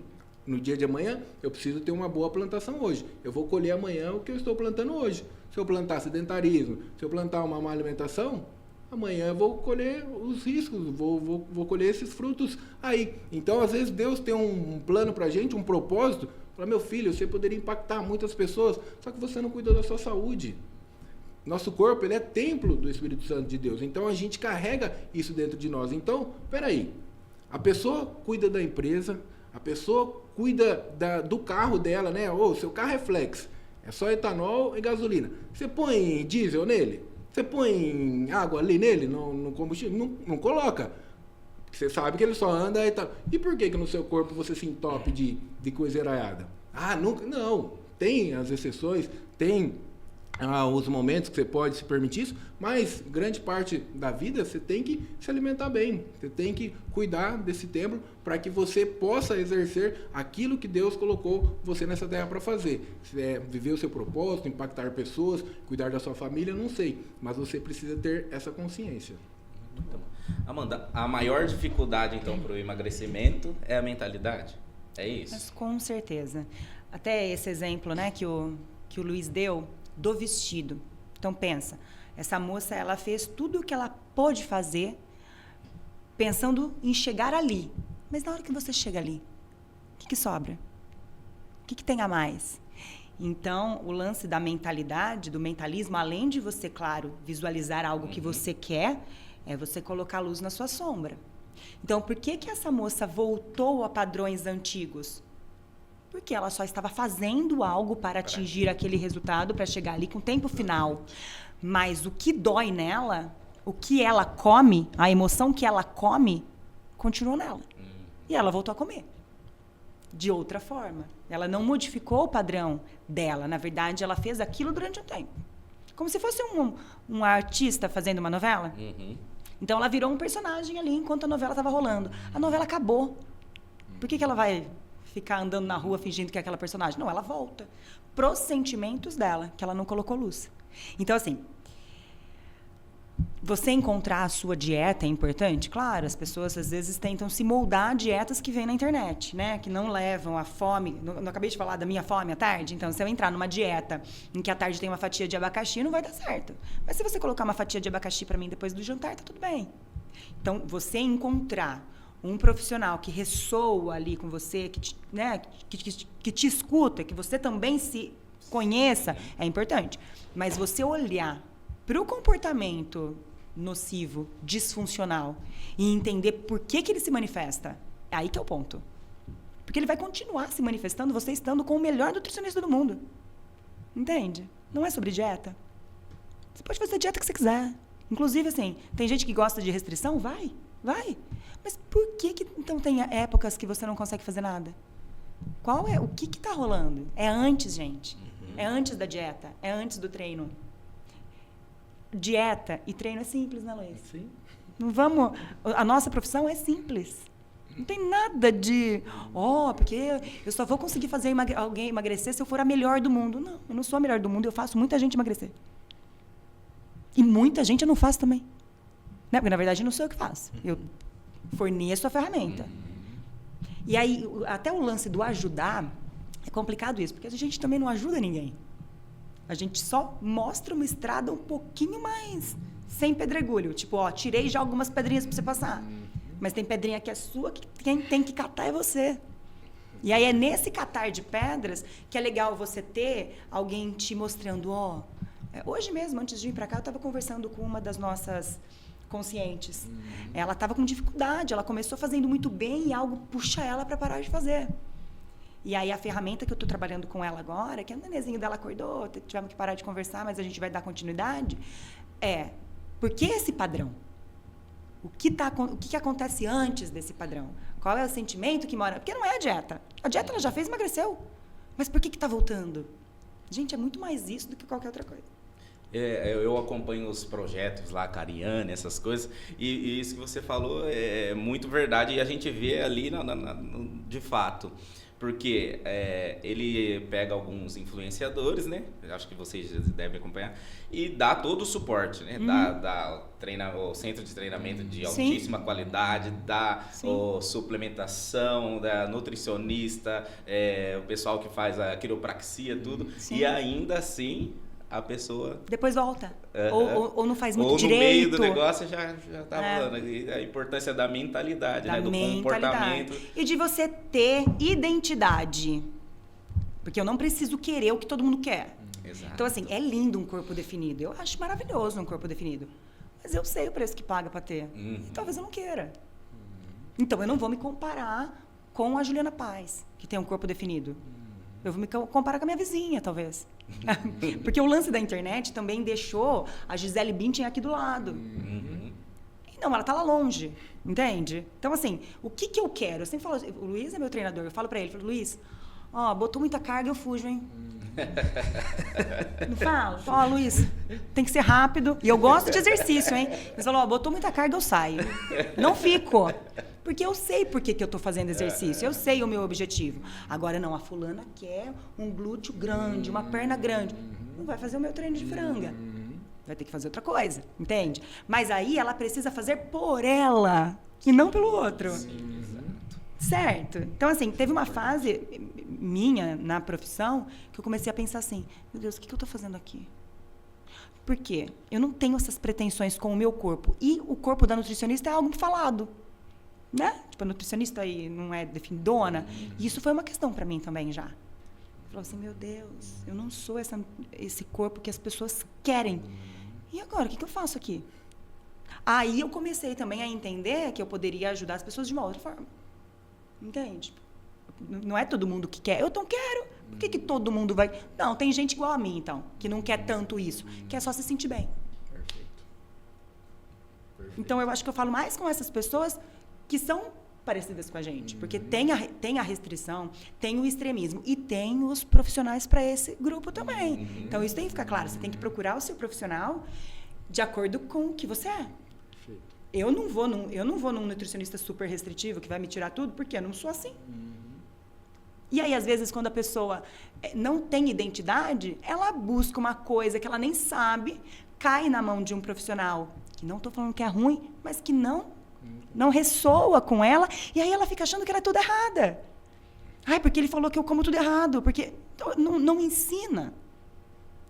no dia de amanhã, eu preciso ter uma boa plantação hoje. Eu vou colher amanhã o que eu estou plantando hoje. Se eu plantar sedentarismo, se eu plantar uma má alimentação, amanhã eu vou colher os riscos, vou colher esses frutos aí. Então, às vezes, Deus tem um plano pra gente, um propósito. Fala, meu filho, você poderia impactar muitas pessoas, só que você não cuida da sua saúde. Nosso corpo, ele é templo do Espírito Santo de Deus. Então, a gente carrega isso dentro de nós. Então, peraí. A pessoa cuida da empresa, a pessoa cuida do carro dela, né? Ô, seu carro é flex. É só etanol e gasolina. Você põe diesel nele? Você põe água ali nele, no combustível? Não coloca. Você sabe que ele só anda e tal. E por que no seu corpo você se entope de coisa errada? Ah, nunca. Não. Tem as exceções, tem os momentos que você pode se permitir isso, mas grande parte da vida você tem que se alimentar bem, você tem que cuidar desse templo para que você possa exercer aquilo que Deus colocou você nessa terra para fazer. Se é viver o seu propósito, impactar pessoas, cuidar da sua família, não sei, mas você precisa ter essa consciência. Então, Amanda, a maior dificuldade então para o emagrecimento é a mentalidade? É isso? Mas com certeza. Até esse exemplo, né, que o Luiz deu, do vestido. Então pensa, essa moça, ela fez tudo o que ela pôde fazer pensando em chegar ali. Mas na hora que você chega ali, o que sobra? O que tem a mais? Então, o lance da mentalidade, do mentalismo, além de você, claro, visualizar algo que você quer, é você colocar luz na sua sombra. Então, por que essa moça voltou a padrões antigos? Porque ela só estava fazendo algo para atingir aquele resultado, para chegar ali com o tempo final. Mas o que dói nela, o que ela come, a emoção que ela come, continuou nela. E ela voltou a comer. De outra forma. Ela não modificou o padrão dela. Na verdade, ela fez aquilo durante um tempo. Como se fosse um artista fazendo uma novela. Então, ela virou um personagem ali enquanto a novela estava rolando. A novela acabou. Por que ela vai ficar andando na rua fingindo que é aquela personagem? Não, ela volta pros sentimentos dela, que ela não colocou luz. Então, assim, você encontrar a sua dieta é importante? Claro, as pessoas às vezes tentam se moldar a dietas que vêm na internet, né? Que não levam a fome. Não acabei de falar da minha fome à tarde? Então, se eu entrar numa dieta em que à tarde tem uma fatia de abacaxi, não vai dar certo. Mas se você colocar uma fatia de abacaxi para mim depois do jantar, tá tudo bem. Então, você encontrar um profissional que ressoa ali com você, que te escuta, que você também se conheça, é importante. Mas você olhar para o comportamento nocivo, disfuncional, e entender por que ele se manifesta, é aí que é o ponto. Porque ele vai continuar se manifestando, você estando com o melhor nutricionista do mundo. Entende? Não é sobre dieta. Você pode fazer a dieta que você quiser. Inclusive, assim, tem gente que gosta de restrição? Vai. Mas por que então tem épocas que você não consegue fazer nada? O que está rolando? É antes, gente. É antes da dieta. É antes do treino. Dieta e treino é simples, né, Luiz? Sim. Não vamos... A nossa profissão é simples. Não tem nada de... porque eu só vou conseguir fazer alguém emagrecer se eu for a melhor do mundo. Não, eu não sou a melhor do mundo. Eu faço muita gente emagrecer. E muita gente eu não faço também. Né? Porque, na verdade, não sou eu que faço. Eu forneço a ferramenta. E aí, até o lance do ajudar, é complicado isso, porque a gente também não ajuda ninguém. A gente só mostra uma estrada um pouquinho mais sem pedregulho. Tipo, tirei já algumas pedrinhas para você passar. Mas tem pedrinha que é sua, que quem tem que catar é você. E aí, é nesse catar de pedras que é legal você ter alguém te mostrando, hoje mesmo, antes de ir para cá, eu estava conversando com uma das nossas conscientes. Ela estava com dificuldade, ela começou fazendo muito bem e algo puxa ela para parar de fazer. E aí a ferramenta que eu estou trabalhando com ela agora, que o nenenzinho dela acordou, tivemos que parar de conversar, mas a gente vai dar continuidade, por que esse padrão? O que acontece antes desse padrão? Qual é o sentimento que mora? Porque não é a dieta. A dieta ela já fez, emagreceu. Mas por que está voltando? Gente, é muito mais isso do que qualquer outra coisa. Eu acompanho os projetos lá, Cariane, essas coisas, e isso que você falou é muito verdade, e a gente vê ali de fato. Porque ele pega alguns influenciadores, né? Eu acho que vocês devem acompanhar, e dá todo o suporte, né? Dá o centro de treinamento de altíssima qualidade, dá suplementação, da nutricionista, o pessoal que faz a quiropraxia, tudo. Sim. E ainda assim a pessoa... Depois volta. Ou não faz muito direito. Ou no meio do negócio já tá falando. A importância da mentalidade, né? Do comportamento. E de você ter identidade. Porque eu não preciso querer o que todo mundo quer. Exato. Então, assim, é lindo um corpo definido. Eu acho maravilhoso um corpo definido. Mas eu sei o preço que paga pra ter. E talvez eu não queira. Então, eu não vou me comparar com a Juliana Paz, que tem um corpo definido. Eu vou me comparar com a minha vizinha, talvez. Porque o lance da internet também deixou a Gisele Bündchen aqui do lado. E não, ela tá lá longe, entende? Então, assim, o que eu quero? Eu sempre falo, o Luiz é meu treinador, eu falo pra ele, Luiz, botou muita carga, eu fujo, hein? Não falo? Falo, Luiz, tem que ser rápido. E eu gosto de exercício, hein? Mas falou, botou muita carga, eu saio. Não fico. Porque eu sei por que eu estou fazendo exercício. Eu sei o meu objetivo. Agora, não, a fulana quer um glúteo grande, uma perna grande. Não vai fazer o meu treino de franga. Vai ter que fazer outra coisa, entende? Mas aí ela precisa fazer por ela e não pelo outro. Sim, exato. Certo? Então, assim, teve uma fase minha na profissão que eu comecei a pensar assim, meu Deus, o que eu estou fazendo aqui? Por quê? Eu não tenho essas pretensões com o meu corpo. E o corpo da nutricionista é algo falado. Né? Tipo, a nutricionista aí não é definidona. E isso foi uma questão para mim também já. Falou assim, meu Deus, eu não sou esse corpo que as pessoas querem. E agora, o que eu faço aqui? Aí eu comecei também a entender que eu poderia ajudar as pessoas de uma outra forma. Entende? Não é todo mundo que quer. Eu não quero. Por que todo mundo vai... Não, tem gente igual a mim, então, que não quer tanto isso. Quer só se sentir bem. Perfeito. Então, eu acho que eu falo mais com essas pessoas que são parecidas com a gente. Porque tem a restrição, tem o extremismo e tem os profissionais para esse grupo também. Então, isso tem que ficar claro. Você tem que procurar o seu profissional de acordo com o que você é. Perfeito. Eu não vou num nutricionista super restritivo que vai me tirar tudo, porque eu não sou assim. E aí, às vezes, quando a pessoa não tem identidade, ela busca uma coisa que ela nem sabe, cai na mão de um profissional, que não estou falando que é ruim, mas que não ressoa com ela, e aí ela fica achando que ela é toda errada. Ai, porque ele falou que eu como tudo errado, porque não ensina.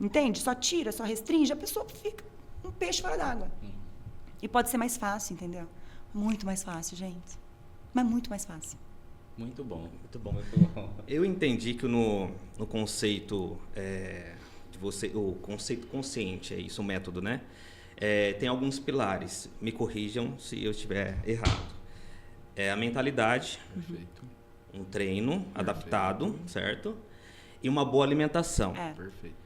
Entende? Só tira, só restringe, a pessoa fica um peixe fora d'água. E pode ser mais fácil, entendeu? Muito mais fácil, gente. Mas muito mais fácil. Muito bom. Muito bom. Eu entendi que no conceito de você, o conceito consciente, é isso, o método, né? Tem alguns pilares. Me corrijam se eu estiver errado. A mentalidade, Perfeito. um treino adaptado, certo? E uma boa alimentação. Perfeito.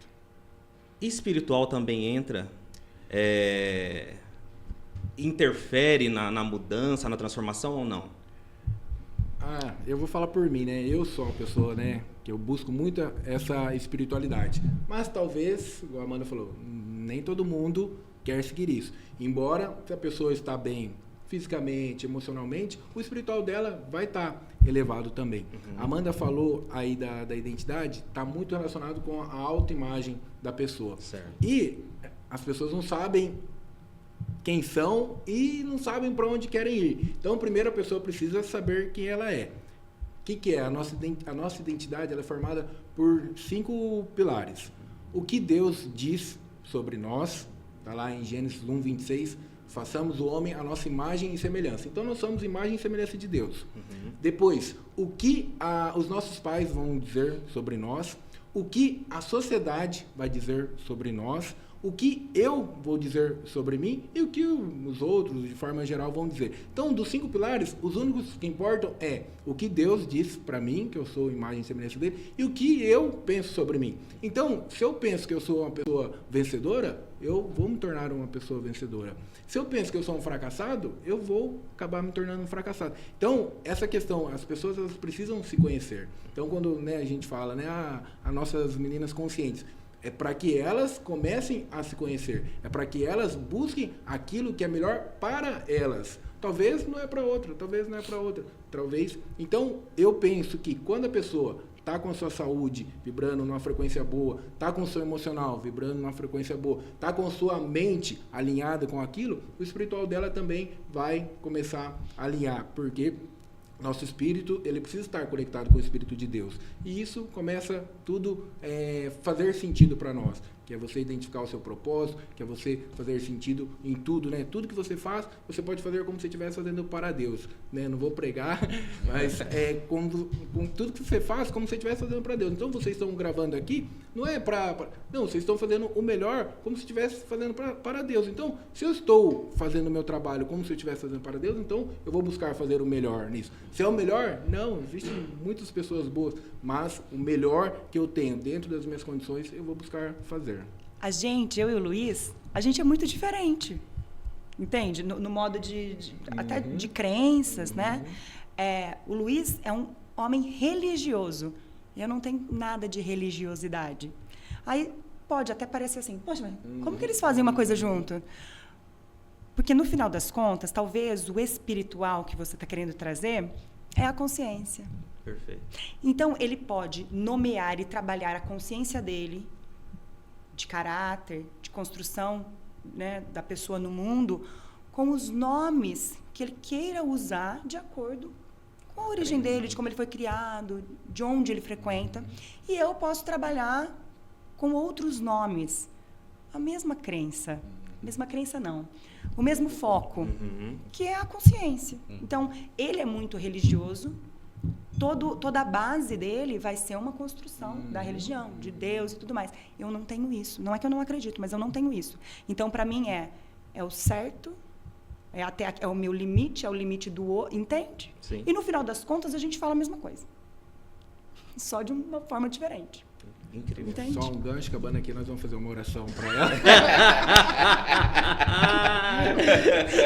Espiritual também entra, interfere na mudança, na transformação ou não? Eu vou falar por mim, né? Eu sou uma pessoa, né, que eu busco muito essa espiritualidade. Mas talvez, igual a Amanda falou, nem todo mundo quer seguir isso. Embora, se a pessoa está bem fisicamente, emocionalmente, o espiritual dela vai estar elevado também. A Amanda falou aí da identidade, está muito relacionado com a autoimagem da pessoa. Certo. E as pessoas não sabem quem são e não sabem para onde querem ir. Então, primeiro a pessoa precisa saber quem ela é. O que é? A nossa identidade ela é formada por 5 pilares. O que Deus diz sobre nós, está lá em Gênesis 1:26, façamos o homem a nossa imagem e semelhança. Então, nós somos imagem e semelhança de Deus. Depois, o que os nossos pais vão dizer sobre nós, o que a sociedade vai dizer sobre nós, o que eu vou dizer sobre mim e o que os outros, de forma geral, vão dizer. Então, dos 5 pilares, os únicos que importam é o que Deus diz para mim, que eu sou imagem e semelhança dele, e o que eu penso sobre mim. Então, se eu penso que eu sou uma pessoa vencedora, eu vou me tornar uma pessoa vencedora. Se eu penso que eu sou um fracassado, eu vou acabar me tornando um fracassado. Então, essa questão, as pessoas elas precisam se conhecer. Então, quando a gente fala, as nossas meninas conscientes, é para que elas comecem a se conhecer. É para que elas busquem aquilo que é melhor para elas. Talvez não é para outra, talvez. Então, eu penso que quando a pessoa está com a sua saúde vibrando numa frequência boa, está com o seu emocional vibrando numa frequência boa, está com a sua mente alinhada com aquilo, o espiritual dela também vai começar a alinhar, porque nosso espírito, ele precisa estar conectado com o Espírito de Deus. E isso começa tudo fazer sentido para nós. Que é você identificar o seu propósito, que é você fazer sentido em tudo, né? Tudo que você faz, você pode fazer como se estivesse fazendo para Deus, né? Não vou pregar, mas com tudo que você faz, como se você estivesse fazendo para Deus. Então, vocês estão gravando aqui, não é não, vocês estão fazendo o melhor como se estivesse fazendo para Deus. Então, se eu estou fazendo o meu trabalho como se eu estivesse fazendo para Deus, então eu vou buscar fazer o melhor nisso. Se é o melhor? Não, existem muitas pessoas boas, mas o melhor que eu tenho dentro das minhas condições, eu vou buscar fazer. A gente, eu e o Luiz, a gente é muito diferente, entende? No modo até de crenças, né? O Luiz é um homem religioso. Eu não tenho nada de religiosidade. Aí pode até parecer assim, poxa, mas como que eles fazem uma coisa junto? Porque no final das contas, talvez o espiritual que você está querendo trazer é a consciência. Perfeito. Então, ele pode nomear e trabalhar a consciência dele, de caráter, de construção, né, da pessoa no mundo, com os nomes que ele queira usar de acordo com a origem dele, de como ele foi criado, de onde ele frequenta. E eu posso trabalhar com outros nomes. A mesma crença. Mesma crença não. O mesmo foco, que é a consciência. Então, ele é muito religioso. Toda a base dele vai ser uma construção da religião, de Deus e tudo mais. Eu não tenho isso. Não é que eu não acredito, mas eu não tenho isso. Então, para mim, é o certo, é o meu limite, é o limite do outro, entende? Sim. E no final das contas, a gente fala a mesma coisa. Só de uma forma diferente. Incrível. Entende? Só um gancho, acabando aqui, nós vamos fazer uma oração para ela.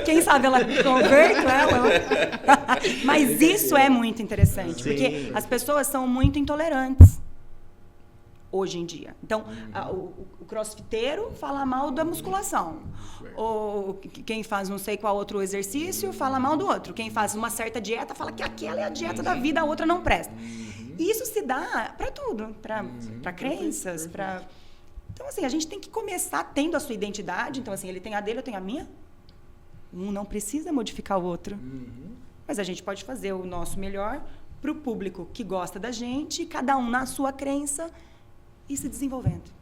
Quem sabe ela converte ela. Mas isso é muito interessante, Sim. porque as pessoas são muito intolerantes hoje em dia. Então, o crossfiteiro fala mal da musculação. Ou quem faz não sei qual outro exercício fala mal do outro. Quem faz uma certa dieta fala que aquela é a dieta da vida, a outra não presta. Isso se dá para tudo, para crenças, para... Então, assim, a gente tem que começar tendo a sua identidade. Então, assim, ele tem a dele, eu tenho a minha. Um não precisa modificar o outro. Mas a gente pode fazer o nosso melhor para o público que gosta da gente, cada um na sua crença e se desenvolvendo.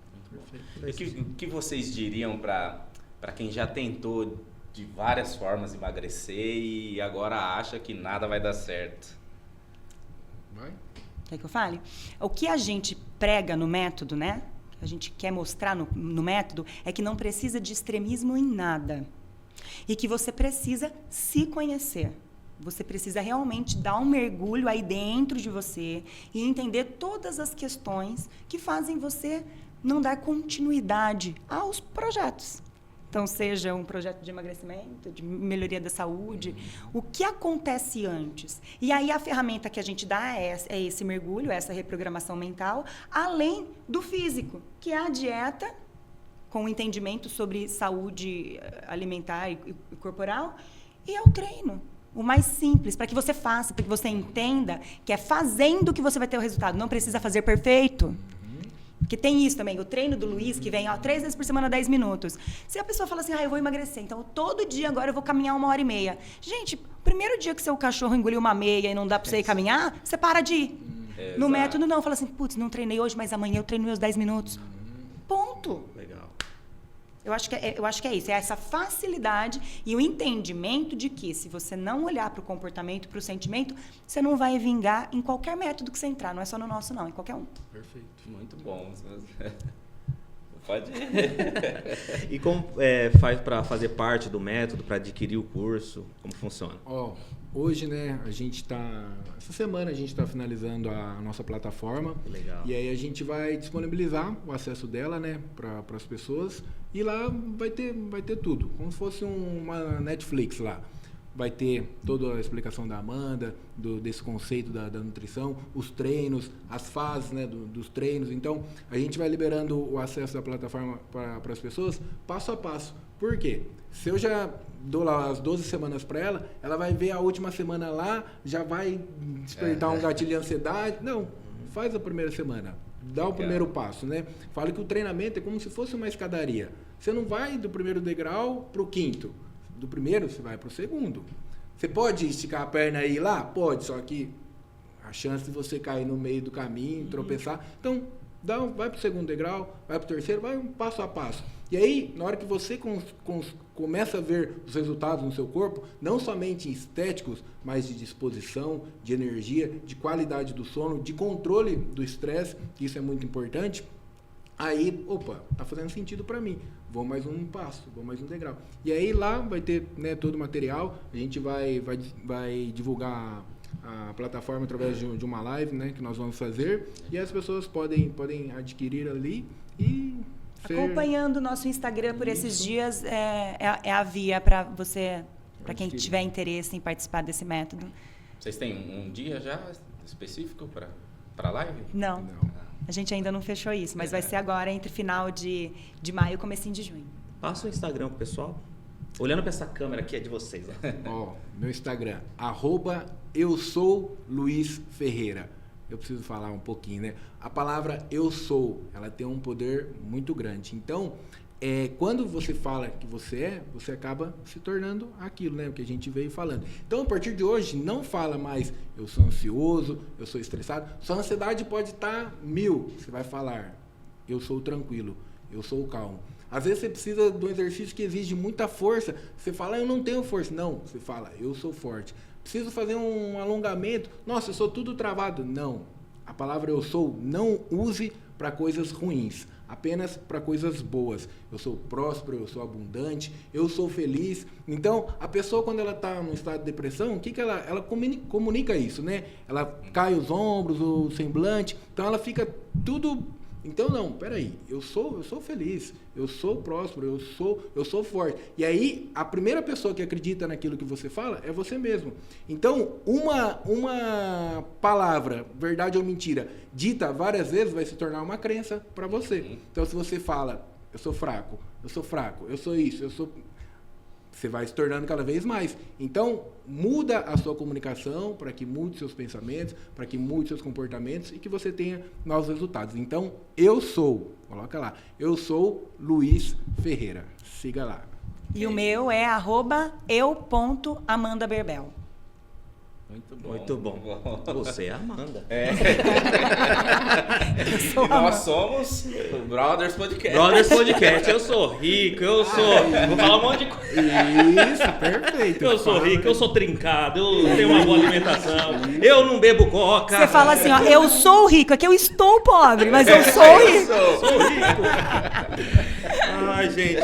E o que vocês diriam para quem já tentou de várias formas emagrecer e agora acha que nada vai dar certo? Vai? Quer que eu fale? O que a gente prega no método, né? A gente quer mostrar no método é que não precisa de extremismo em nada. E que você precisa se conhecer. Você precisa realmente dar um mergulho aí dentro de você e entender todas as questões que fazem você não dar continuidade aos projetos. Então, seja um projeto de emagrecimento, de melhoria da saúde, o que acontece antes? E aí a ferramenta que a gente dá é esse mergulho, essa reprogramação mental, além do físico, que é a dieta, com o entendimento sobre saúde alimentar e corporal, e é o treino. O mais simples, para que você faça, para que você entenda que é fazendo que você vai ter o resultado. Não precisa fazer perfeito. Porque tem isso também, o treino do Luiz, que vem 3 vezes por semana, 10 minutos. Se a pessoa fala assim, eu vou emagrecer, então todo dia agora eu vou caminhar 1h30. Gente, o primeiro dia que seu cachorro engoliu uma meia e não dá para você ir caminhar, você para de ir. No método não, fala assim, putz, não treinei hoje, mas amanhã eu treino meus 10 minutos. Ponto. Legal. Eu acho que é isso, é essa facilidade e o entendimento de que se você não olhar para o comportamento, para o sentimento, você não vai vingar em qualquer método que você entrar, não é só no nosso não, em qualquer um. Perfeito. Muito bom. Pode ir. E como faz para fazer parte do método, para adquirir o curso? Como funciona? Hoje, né, essa semana a gente está finalizando a nossa plataforma. Legal. E aí a gente vai disponibilizar o acesso dela, né, para as pessoas. E lá vai ter tudo, como se fosse uma Netflix lá. vai ter toda a explicação da Amanda, desse conceito da nutrição, os treinos, as fases, né, dos treinos. Então, a gente vai liberando o acesso da plataforma para as pessoas passo a passo. Por quê? Se eu já dou lá as 12 semanas para ela, ela vai ver a última semana lá, já vai despertar um gatilho de ansiedade. Não, faz a primeira semana. Dá o primeiro passo, né? Fala que o treinamento é como se fosse uma escadaria. Você não vai do primeiro degrau para o quinto. Do primeiro, você vai para o segundo. Você pode esticar a perna e ir lá? Pode, só que a chance de você cair no meio do caminho, tropeçar. Então, vai para o segundo degrau, vai para o terceiro, vai um passo a passo. E aí, na hora que você começa a ver os resultados no seu corpo, não somente estéticos, mas de disposição, de energia, de qualidade do sono, de controle do estresse, que isso é muito importante, aí, opa, tá fazendo sentido para mim. Vou mais um passo, vou mais um degrau. E aí lá vai ter, né, todo o material, a gente vai divulgar a plataforma através de uma live, né, que nós vamos fazer, e as pessoas podem adquirir ali e acompanhando o nosso Instagram por esses dias é a via para você, para quem tiver interesse em participar desse método. Vocês têm um dia já específico para a live? Não. A gente ainda não fechou isso, mas vai ser agora entre final de maio e comecinho de junho. Passa o Instagram pro pessoal. Olhando para essa câmera aqui é de vocês. Ó, meu Instagram, @eusouLuizFerreira. Eu preciso falar um pouquinho, né? A palavra eu sou, ela tem um poder muito grande. Então, quando você fala que você acaba se tornando aquilo, né? O que a gente veio falando. Então, a partir de hoje, não fala mais eu sou ansioso, eu sou estressado. Sua ansiedade pode estar 1000. Você vai falar eu sou tranquilo, eu sou calmo. Às vezes você precisa de um exercício que exige muita força. Você fala, eu não tenho força. Não, você fala, eu sou forte. Preciso fazer um alongamento. Nossa, eu sou tudo travado. Não. A palavra eu sou, não use para coisas ruins. Apenas para coisas boas. Eu sou próspero, eu sou abundante, eu sou feliz. Então, a pessoa, quando ela está num estado de depressão, o que ela comunica isso, né? Ela cai os ombros, o semblante. Então, ela fica tudo... Então, não, peraí, eu sou feliz, eu sou próspero, eu sou forte. E aí, a primeira pessoa que acredita naquilo que você fala é você mesmo. Então, uma palavra, verdade ou mentira, dita várias vezes vai se tornar uma crença para você. Então, se você fala, eu sou fraco, eu sou isso, você vai se tornando cada vez mais. Então, muda a sua comunicação para que mude seus pensamentos, para que mude seus comportamentos e que você tenha novos resultados. Então, coloca lá, eu sou Luiz Ferreira. Siga lá. E o meu é @eu.amandaberbel. Muito bom. Muito bom. Você é a Amanda. E nós somos o Brothers Podcast. Brothers Podcast. Eu sou rico, vou falar um monte de coisa. Isso, perfeito. Eu sou rico, eu sou trincado, eu tenho uma boa alimentação, eu não bebo coca. Você fala assim, ó, eu sou rico, é que eu estou pobre, mas eu sou rico. Sou rico. Ai, gente,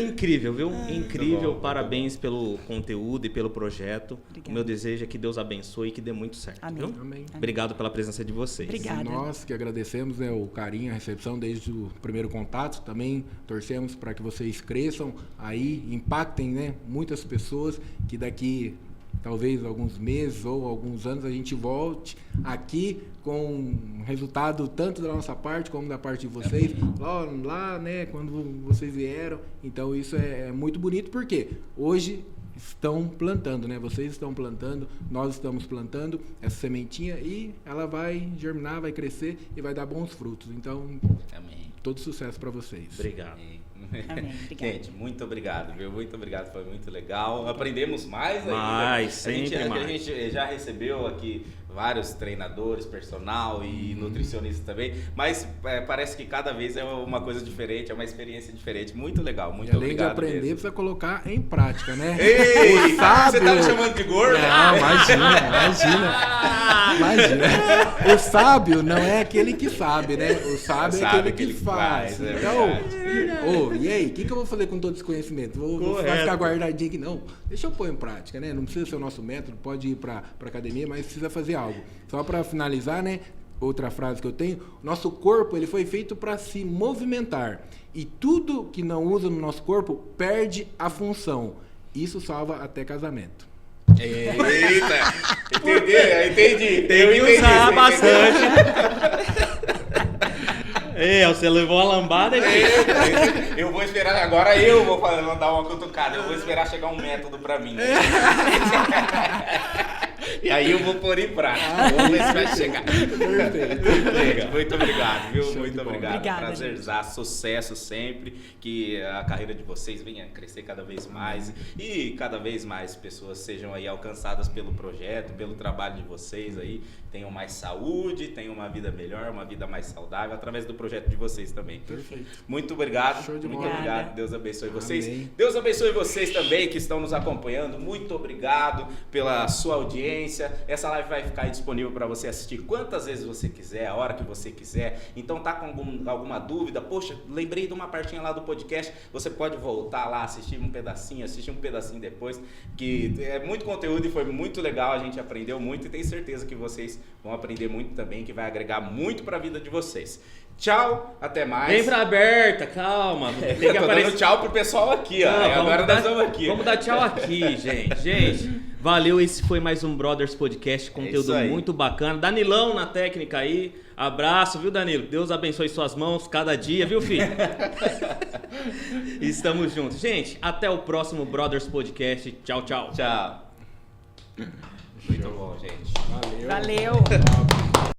incrível, viu? Incrível, parabéns pelo conteúdo e pelo projeto. Obrigada. O meu desejo é que Deus abençoe e que dê muito certo. Amém. Viu? Amém. Obrigado pela presença de vocês. Obrigada. Nós que agradecemos, né, o carinho, a recepção desde o primeiro contato. Também torcemos para que vocês cresçam aí, impactem, né, muitas pessoas, que daqui talvez alguns meses ou alguns anos a gente volte aqui com um resultado tanto da nossa parte como da parte de vocês, lá, né, quando vocês vieram. Então isso é muito bonito, porque hoje estão plantando, né? Vocês estão plantando, nós estamos plantando essa sementinha e ela vai germinar, vai crescer e vai dar bons frutos. Então, Amém. todo sucesso para vocês. Obrigado. Amém. Obrigada. Gente, muito obrigado, viu? Muito obrigado, foi muito legal. Aprendemos mais ainda. Mais, sempre mais. A gente já recebeu aqui vários treinadores, personal e nutricionistas também, mas parece que cada vez é uma coisa diferente, é uma experiência diferente. Muito legal, muito além obrigado. Além de aprender, mesmo. precisa colocar em prática, né? Ei, você tá me chamando de gordo? Não, imagina. O sábio não é aquele que sabe, né? O sábio é aquele que faz. Então, e aí, o que eu vou fazer com todo esse conhecimento? Vou ficar guardadinho aqui? Não, deixa eu pôr em prática, né? Não precisa ser o nosso método, pode ir para academia, mas precisa fazer algo. Só para finalizar, né? Outra frase que eu tenho: nosso corpo ele foi feito para se movimentar, e tudo que não usa no nosso corpo perde a função. Isso salva até casamento. Eita! Entendi. Tem que usar bastante. Você levou a lambada aqui. Eu vou esperar, agora eu vou mandar uma cutucada, eu vou esperar chegar um método pra mim. E aí eu vou pôr em prática. Vamos ver se vai chegar. Gente, muito obrigado, viu? Muito obrigado. Obrigada, Prazerzaço, sucesso sempre. Que a carreira de vocês venha crescer cada vez mais. E cada vez mais pessoas sejam aí alcançadas pelo projeto, pelo trabalho de vocês aí. Tenham mais saúde, tenham uma vida melhor, uma vida mais saudável, através do projeto de vocês também. Perfeito. Muito obrigado. Show de Muito bola. obrigado. Deus abençoe vocês. Amém. Deus abençoe vocês também que estão nos acompanhando. Muito obrigado pela sua audiência. Essa live vai ficar aí disponível para você assistir quantas vezes você quiser, a hora que você quiser. Então tá com alguma dúvida? Poxa, lembrei de uma partinha lá do podcast. Você pode voltar lá, assistir um pedacinho depois. Que é muito conteúdo e foi muito legal. A gente aprendeu muito e tenho certeza que vocês vão aprender muito também, que vai agregar muito para a vida de vocês. Tchau, até mais. Vem pra aberta, calma. Tem que Eu tô aparecer. dando tchau pro pessoal aqui, ó. Não, Agora nós estamos aqui. Vamos dar tchau aqui, gente. Gente, valeu. Esse foi mais um Brothers Podcast. Conteúdo isso aí. muito bacana. Danilão na técnica aí. Abraço, viu, Danilo? Deus abençoe suas mãos cada dia, viu, filho? Estamos juntos. Gente, até o próximo Brothers Podcast. Tchau, tchau. Tchau. Muito bom, gente. Valeu. Valeu.